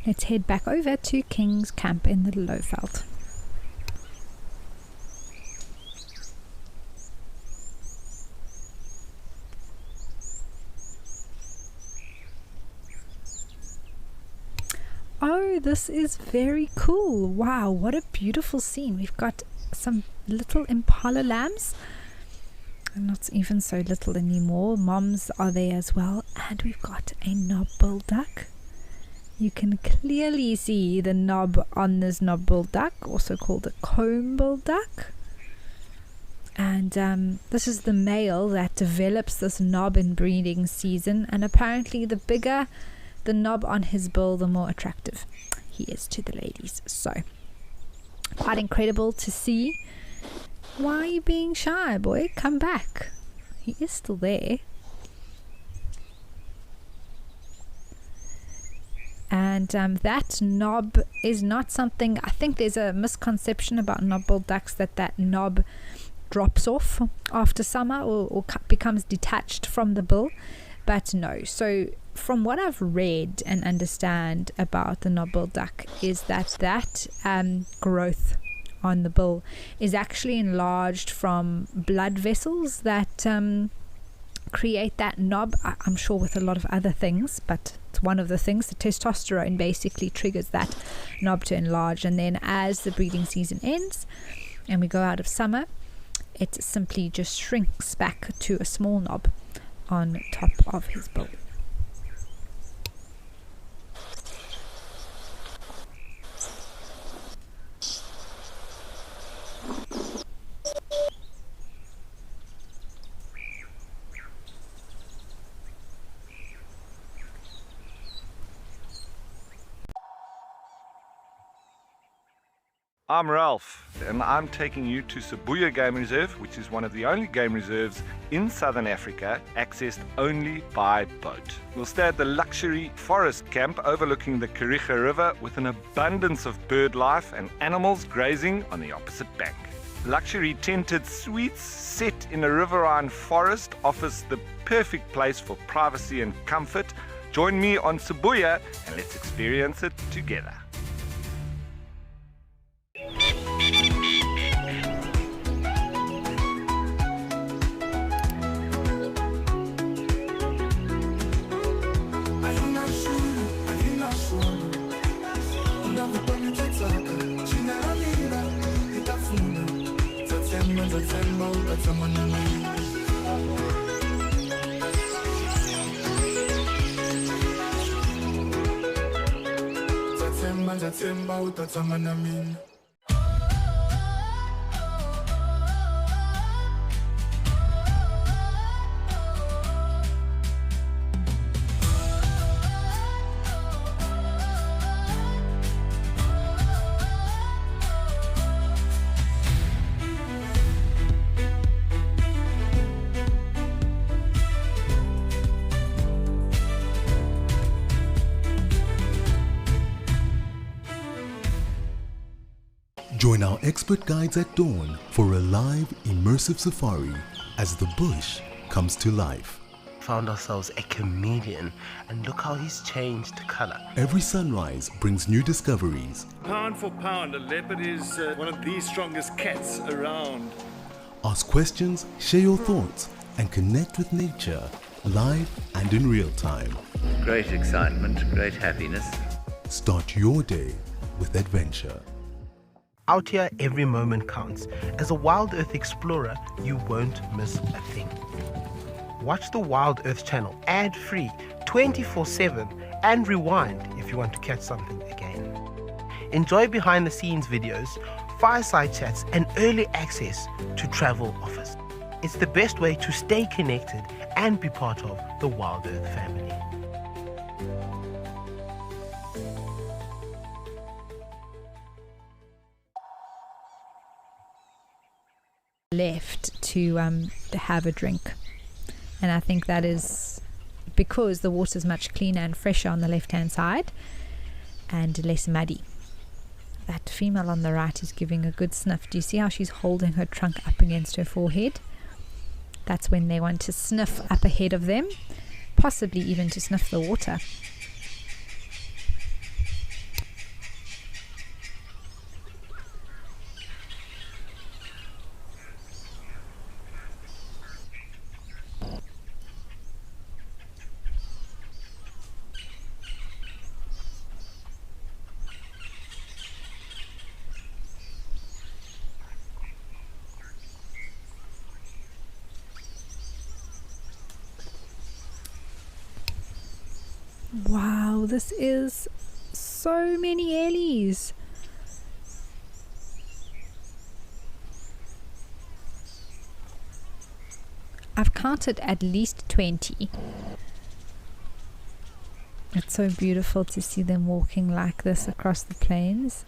Let's head back over to King's Camp in the Lowveld. Oh, this is very cool. Wow, what a beautiful scene. We've got some little impala lambs. Not even so little anymore. Moms are there as well. And we've got a knob-billed duck. You can clearly see the knob on this knob-billed duck, also called a comb-billed duck. And this is the male that develops this knob in breeding season. And apparently the bigger the knob on his bill, the more attractive he is to the ladies. So, quite incredible to see. Why are you being shy, boy? Come back. He is still there. And that knob is not something, I think there's a misconception about knob-billed ducks that knob drops off after summer or becomes detached from the bill. But no. So from what I've read and understand about the knob-billed duck is that growth on the bill is actually enlarged from blood vessels that create that knob. I'm sure with a lot of other things, but it's one of the things. The testosterone basically triggers that knob to enlarge, and then as the breeding season ends and we go out of summer, it simply just shrinks back to a small knob on top of his bill. I'm Ralph, and I'm taking you to Sibuya Game Reserve, which is one of the only game reserves in Southern Africa accessed only by boat. We'll stay at the luxury forest camp overlooking the Kariga River with an abundance of bird life and animals grazing on the opposite bank. Luxury tented suites set in a riverine forest offers the perfect place for privacy and comfort. Join me on Sibuya and let's experience it together. Join our expert guides at dawn for a live, immersive safari as the bush comes to life. Found ourselves a chameleon, and look how he's changed color. Every sunrise brings new discoveries. Pound for pound, a leopard is one of the strongest cats around. Ask questions, share your thoughts, and connect with nature, live and in real time. Great excitement, great happiness. Start your day with adventure. Out here, every moment counts. As a Wild Earth explorer, you won't miss a thing. Watch the Wild Earth channel ad-free 24/7 and rewind if you want to catch something again. Enjoy behind-the-scenes videos, fireside chats, and early access to travel offers. It's the best way to stay connected and be part of the Wild Earth family. Left to have a drink, and I think that is because the water is much cleaner and fresher on the left hand side and less muddy. That female on the right is giving a good sniff. Do you see how she's holding her trunk up against her forehead? That's when they want to sniff up ahead of them, possibly even to sniff the water. Wow, this is so many ellies. I've counted at least 20. It's so beautiful to see them walking like this across the plains.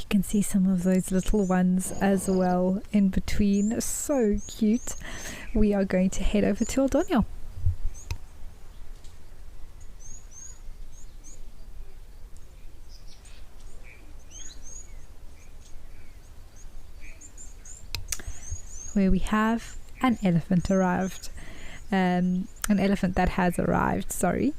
You can see some of those little ones as well in between. So cute. We are going to head over to Aldonio. Where we have an elephant arrived. An elephant that has arrived, sorry.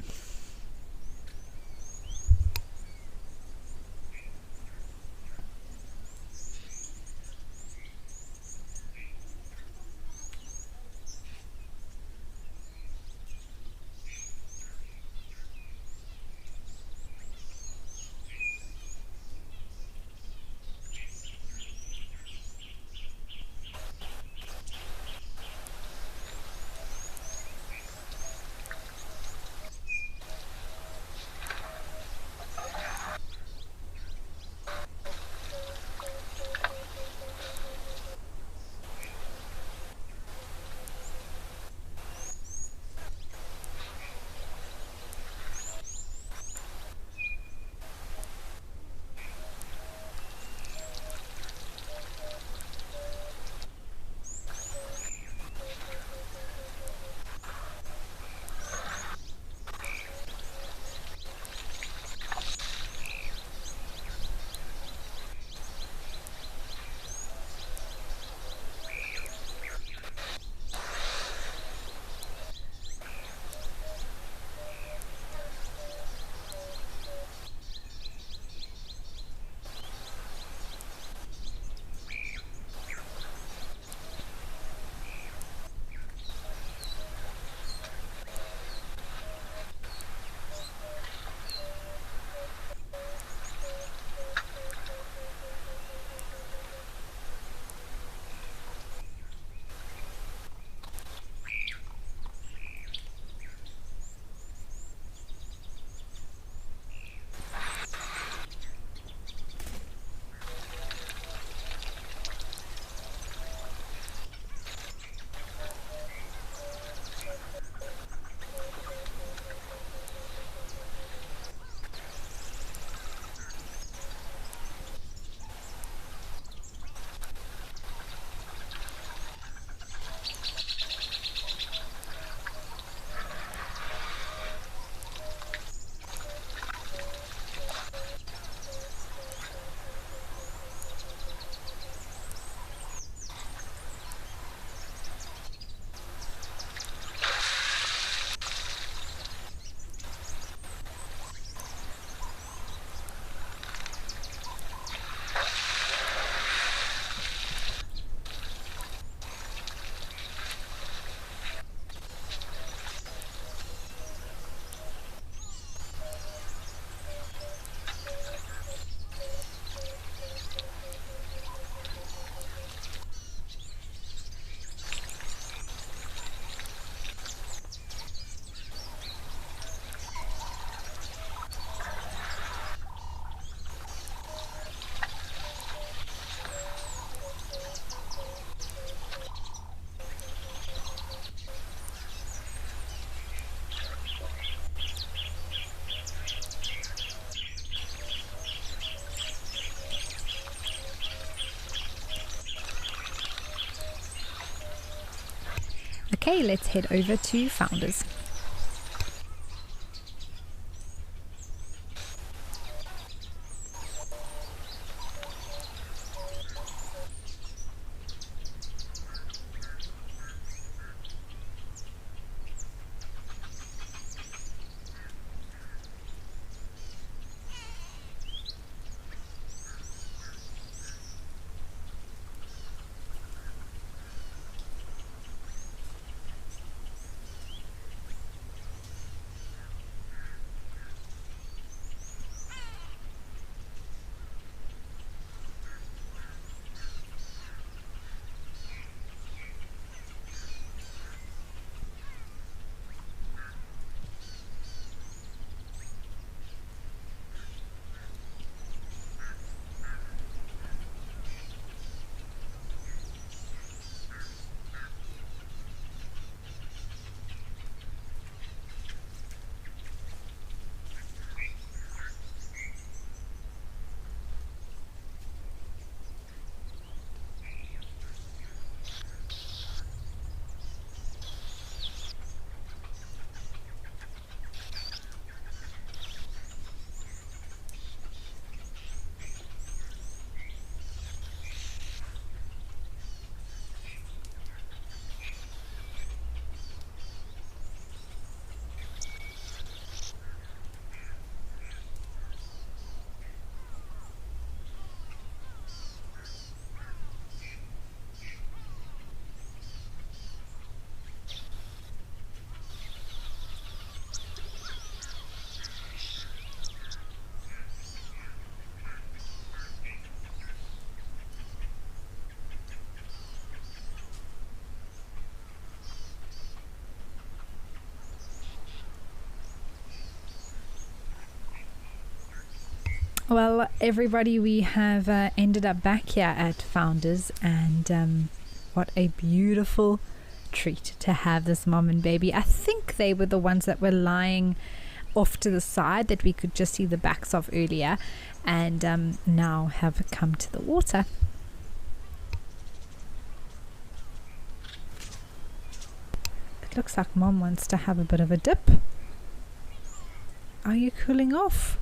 Okay, let's head over to Founders. Well, everybody, we have ended up back here at Founders, and what a beautiful treat to have this mom and baby. I think they were the ones that were lying off to the side that we could just see the backs of earlier, and now have come to the water. It looks like mom wants to have a bit of a dip. Are you cooling off?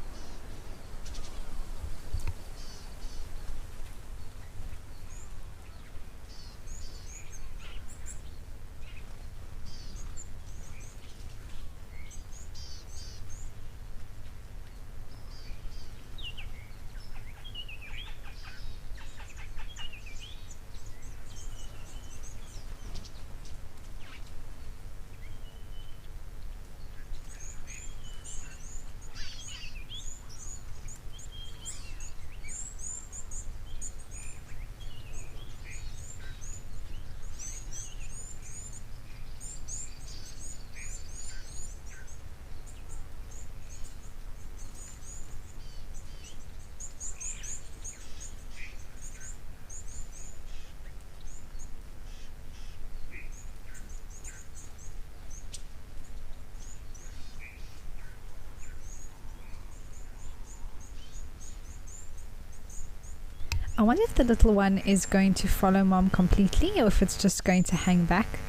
I wonder if the little one is going to follow mom completely, or if it's just going to hang back.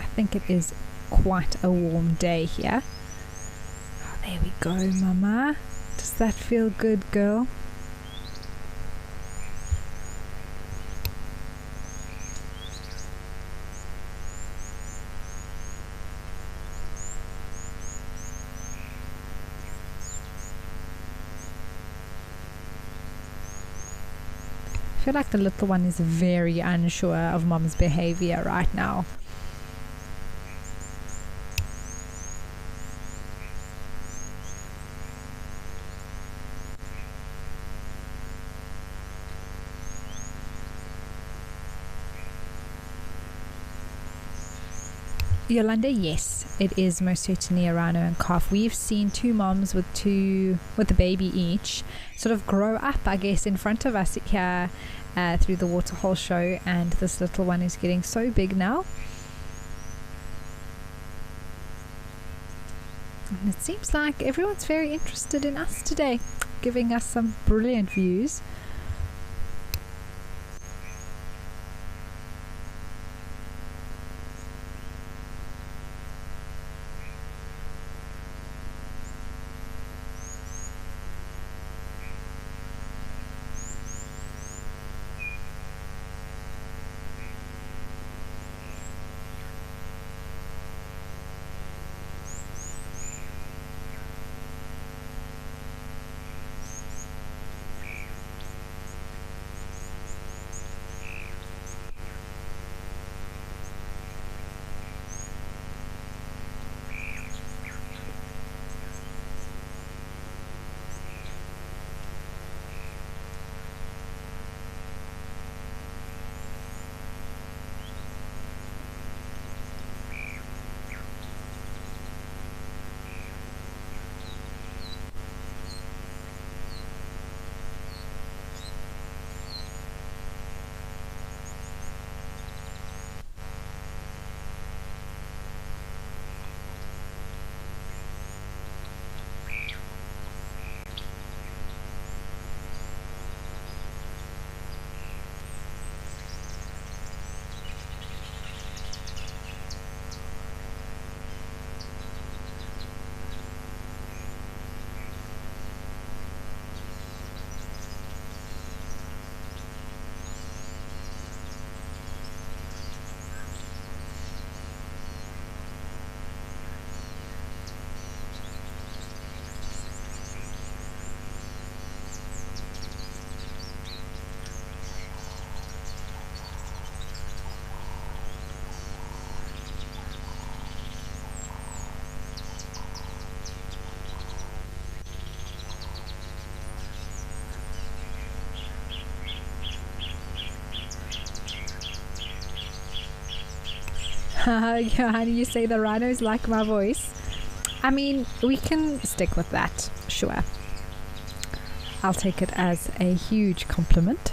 I think it is quite a warm day here. Oh, there we go, mama. Does that feel good, girl? I feel like the little one is very unsure of mom's behavior right now. Yolanda, yes, it is most certainly a rhino and calf. We've seen two moms with a baby each sort of grow up, I guess, in front of us here through the waterhole show, and this little one is getting so big now. And it seems like everyone's very interested in us today, giving us some brilliant views. Yeah, how do you say the rhinos like my voice? I mean, we can stick with that, sure. I'll take it as a huge compliment.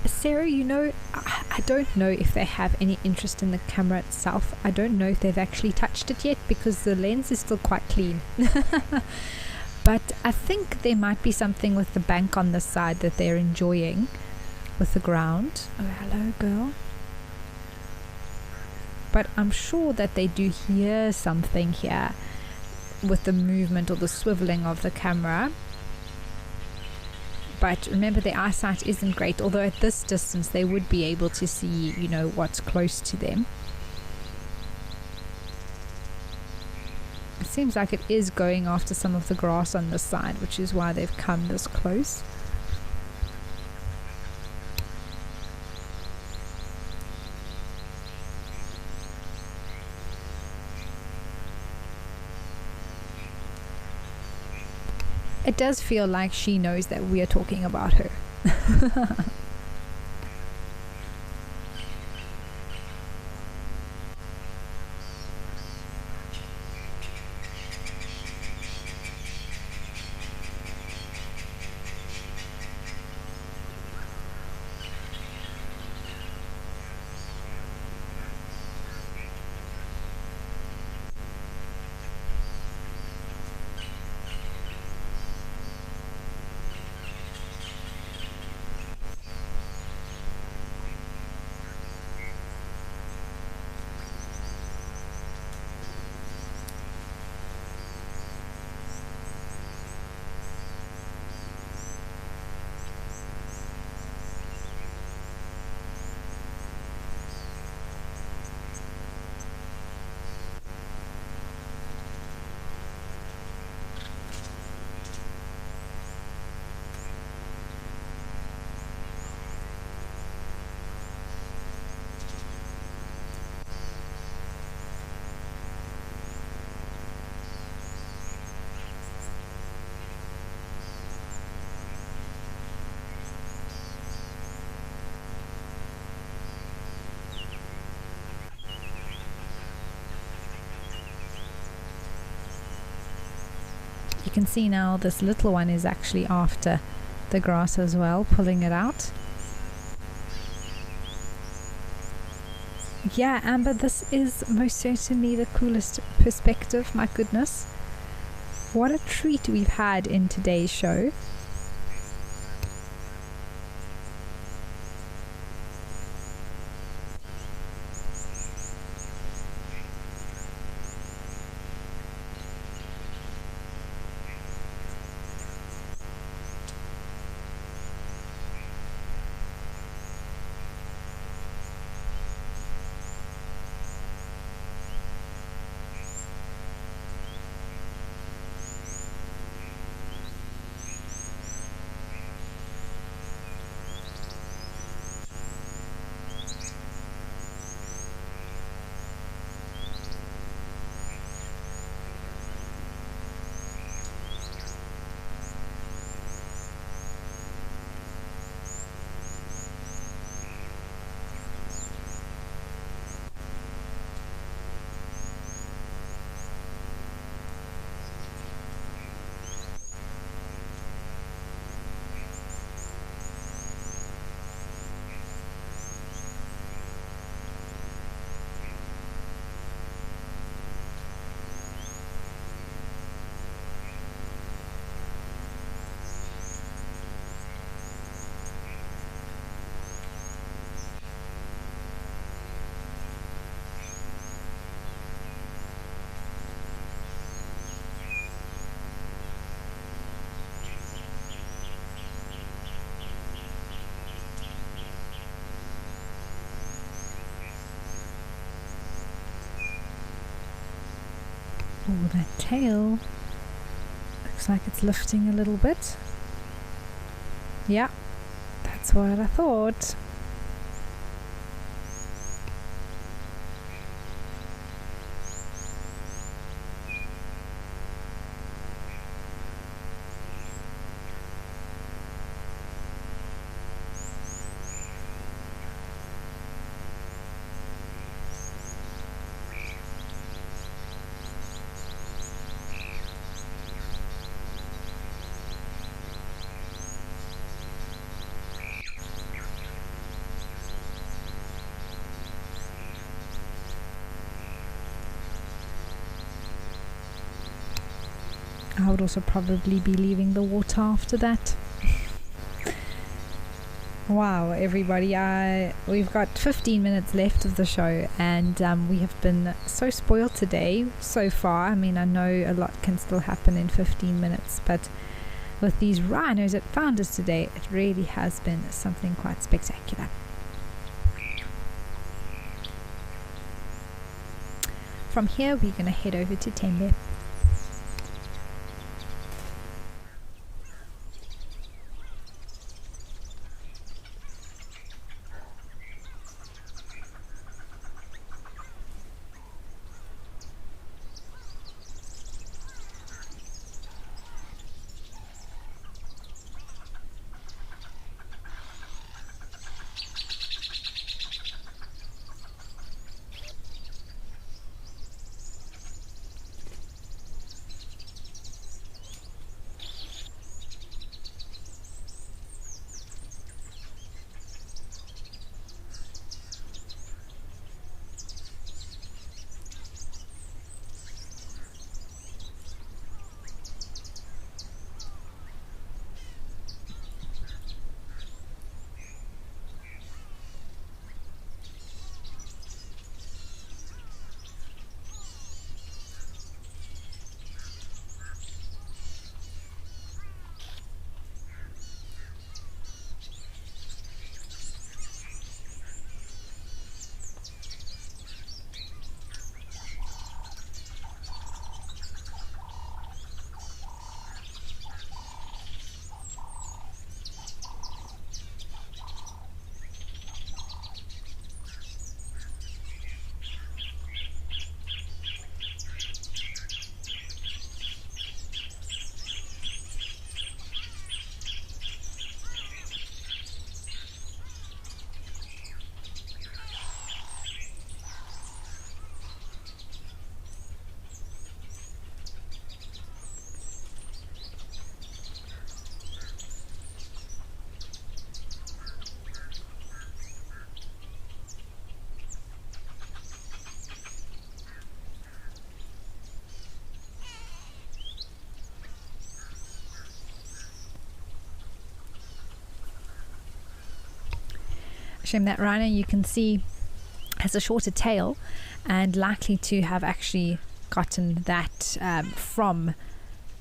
Sarah, you know, I don't know if they have any interest in the camera itself. I don't know if they've actually touched it yet because the lens is still quite clean. But I think there might be something with the bank on this side that they're enjoying with the ground. Oh, hello, girl. But I'm sure that they do hear something here with the movement or the swiveling of the camera. But remember, their eyesight isn't great, although at this distance they would be able to see, you know, what's close to them. It seems like it is going after some of the grass on this side, which is why they've come this close. It does feel like she knows that we are talking about her. You can see now this little one is actually after the grass as well, pulling it out. Yeah, Amber, this is most certainly the coolest perspective. My goodness, what a treat we've had in today's show. Oh, that tail looks like it's lifting a little bit. Yeah, that's what I thought. I would also probably be leaving the water after that. Wow, everybody, we've got 15 minutes left of the show, and we have been so spoiled today so far. I mean, I know a lot can still happen in 15 minutes, but with these rhinos that found us today, it really has been something quite spectacular. From here, we're going to head over to Tembe. Shame that rhino, you can see, has a shorter tail and likely to have actually gotten that from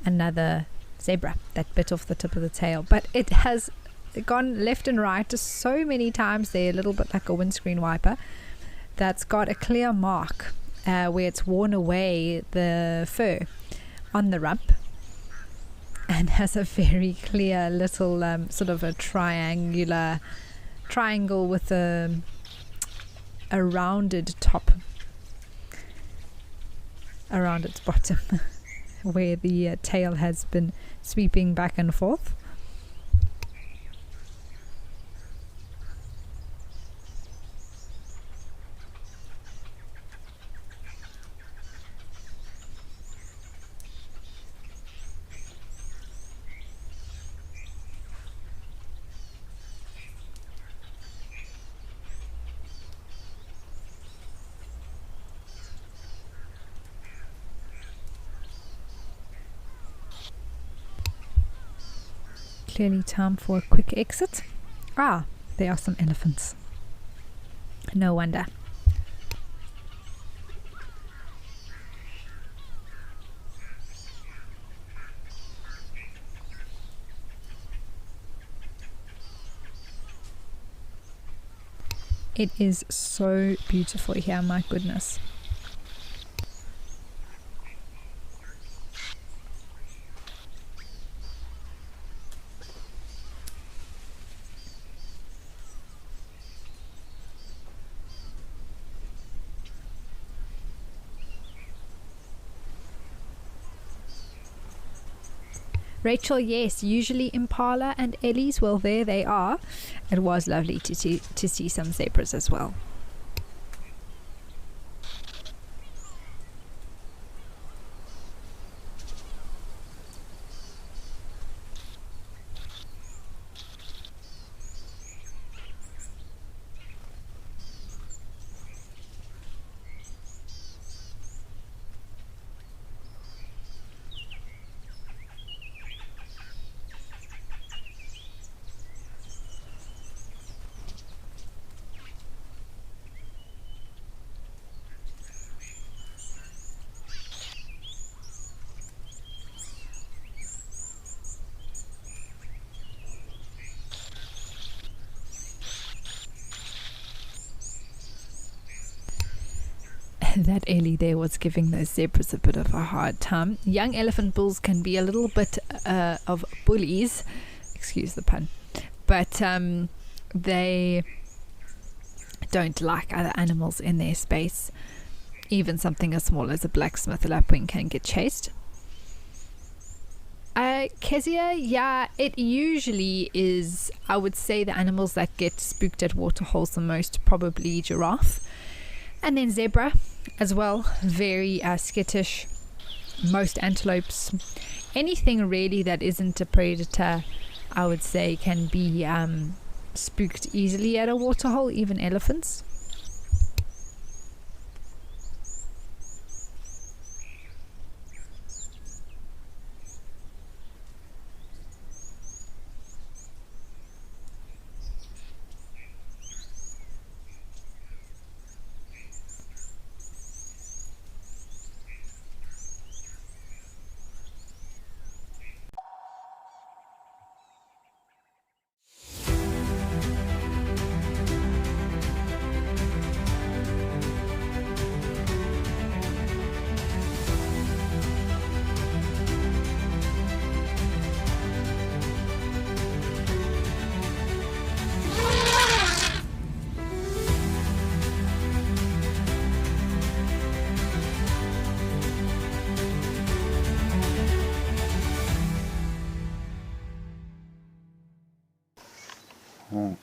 another zebra that bit off the tip of the tail. But it has gone left and right so many times there, a little bit like a windscreen wiper, that's got a clear mark where it's worn away the fur on the rump, and has a very clear little sort of a triangle with a rounded top around its bottom where the tail has been sweeping back and forth. Clearly time for a quick exit. Ah, there are some elephants. No wonder. It is so beautiful here, my goodness. Rachel, yes, usually Impala and Ellies. Well, there they are. It was lovely to see some zebras as well. That Ellie there was giving those zebras a bit of a hard time. Young elephant bulls can be a little bit of bullies, excuse the pun, but they don't like other animals in their space. Even something as small as a blacksmith lapwing can get chased. Kezia, yeah, it usually is, I would say, the animals that get spooked at waterholes the most, probably giraffe. And then zebra as well, very skittish. Most antelopes, anything really that isn't a predator, I would say, can be spooked easily at a waterhole, even elephants.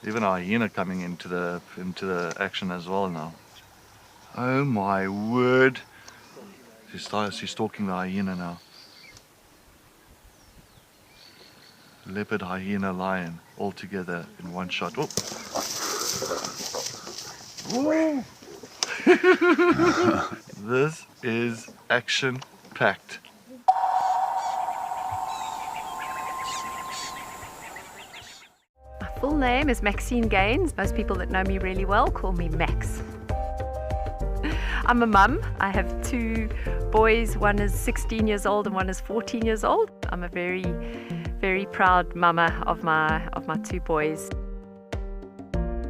Even a hyena coming into the action as well now. Oh my word! She's stalking the hyena now. Leopard, hyena, lion, all together in one shot. Oh. Whoa. This is action-packed. Full name is Maxine Gaines. Most people that know me really well call me Max. I'm a mum. I have two boys. One is 16 years old and one is 14 years old. I'm a very, very proud mama of my two boys.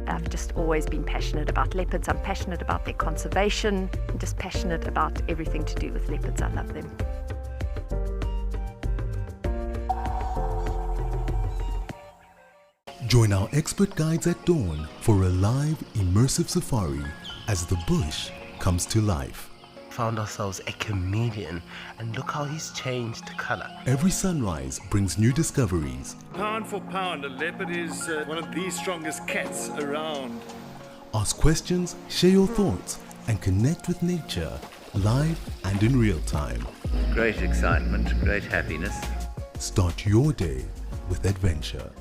I've just always been passionate about leopards. I'm passionate about their conservation. I'm just passionate about everything to do with leopards. I love them. Join our expert guides at dawn for a live, immersive safari as the bush comes to life. Found ourselves a chameleon, and look how he's changed color. Every sunrise brings new discoveries. Pound for pound, a leopard is one of the strongest cats around. Ask questions, share your thoughts, and connect with nature live and in real time. Great excitement, great happiness. Start your day with adventure.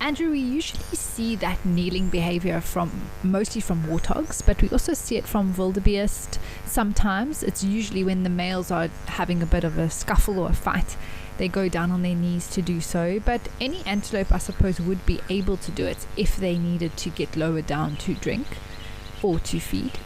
Andrew, we usually see that kneeling behavior mostly from warthogs, but we also see it from wildebeest sometimes. It's usually when the males are having a bit of a scuffle or a fight, they go down on their knees to do so. But any antelope, I suppose, would be able to do it if they needed to get lower down to drink or to feed.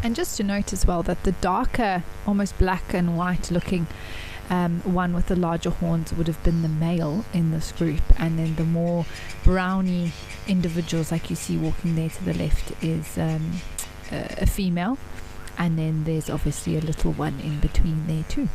And just to note as well that the darker, almost black and white looking one with the larger horns would have been the male in this group, and then the more browny individuals like you see walking there to the left is a female, and then there's obviously a little one in between there too.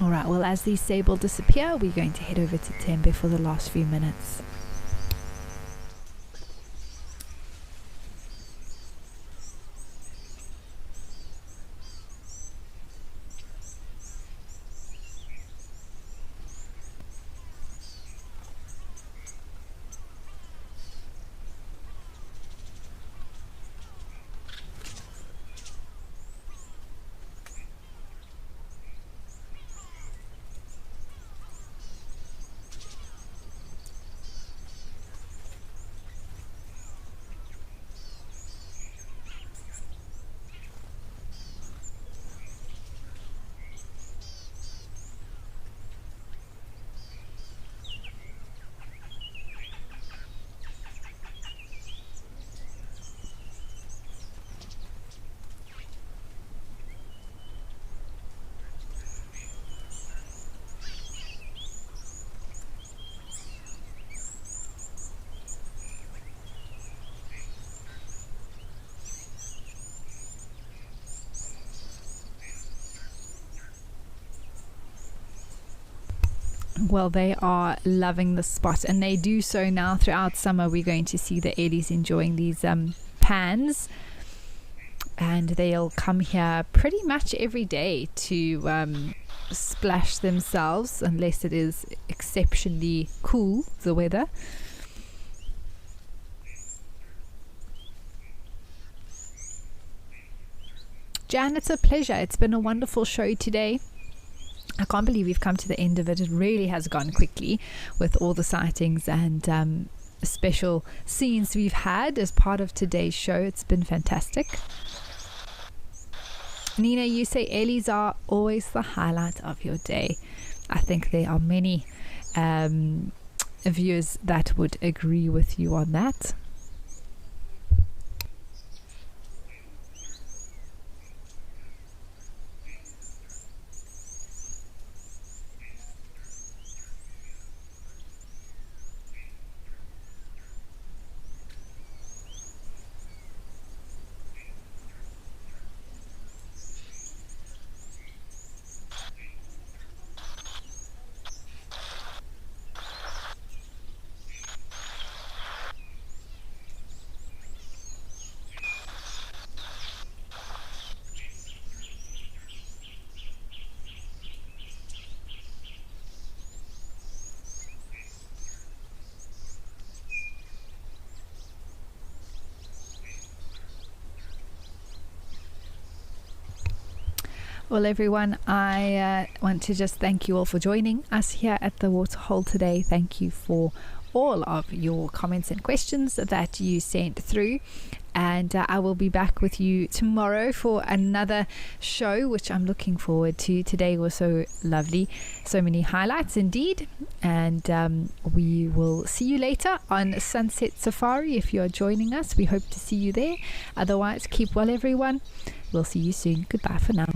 Alright, well, as these sable disappear, we're going to head over to Tembe for the last few minutes. Well, they are loving the spot, and they do so now throughout summer. We're going to see the Ellies enjoying these pans, and they'll come here pretty much every day to splash themselves, unless it is exceptionally cool, the weather. Jan, it's a pleasure. It's been a wonderful show today. I can't believe we've come to the end of it. It really has gone quickly with all the sightings and special scenes we've had as part of today's show. It's been fantastic. Nina, you say Ellies are always the highlight of your day. I think there are many viewers that would agree with you on that. Well, everyone, I want to just thank you all for joining us here at the Waterhole today. Thank you for all of your comments and questions that you sent through. And I will be back with you tomorrow for another show, which I'm looking forward to. Today was so lovely. So many highlights indeed. And we will see you later on Sunset Safari. If you are joining us, we hope to see you there. Otherwise, keep well, everyone. We'll see you soon. Goodbye for now.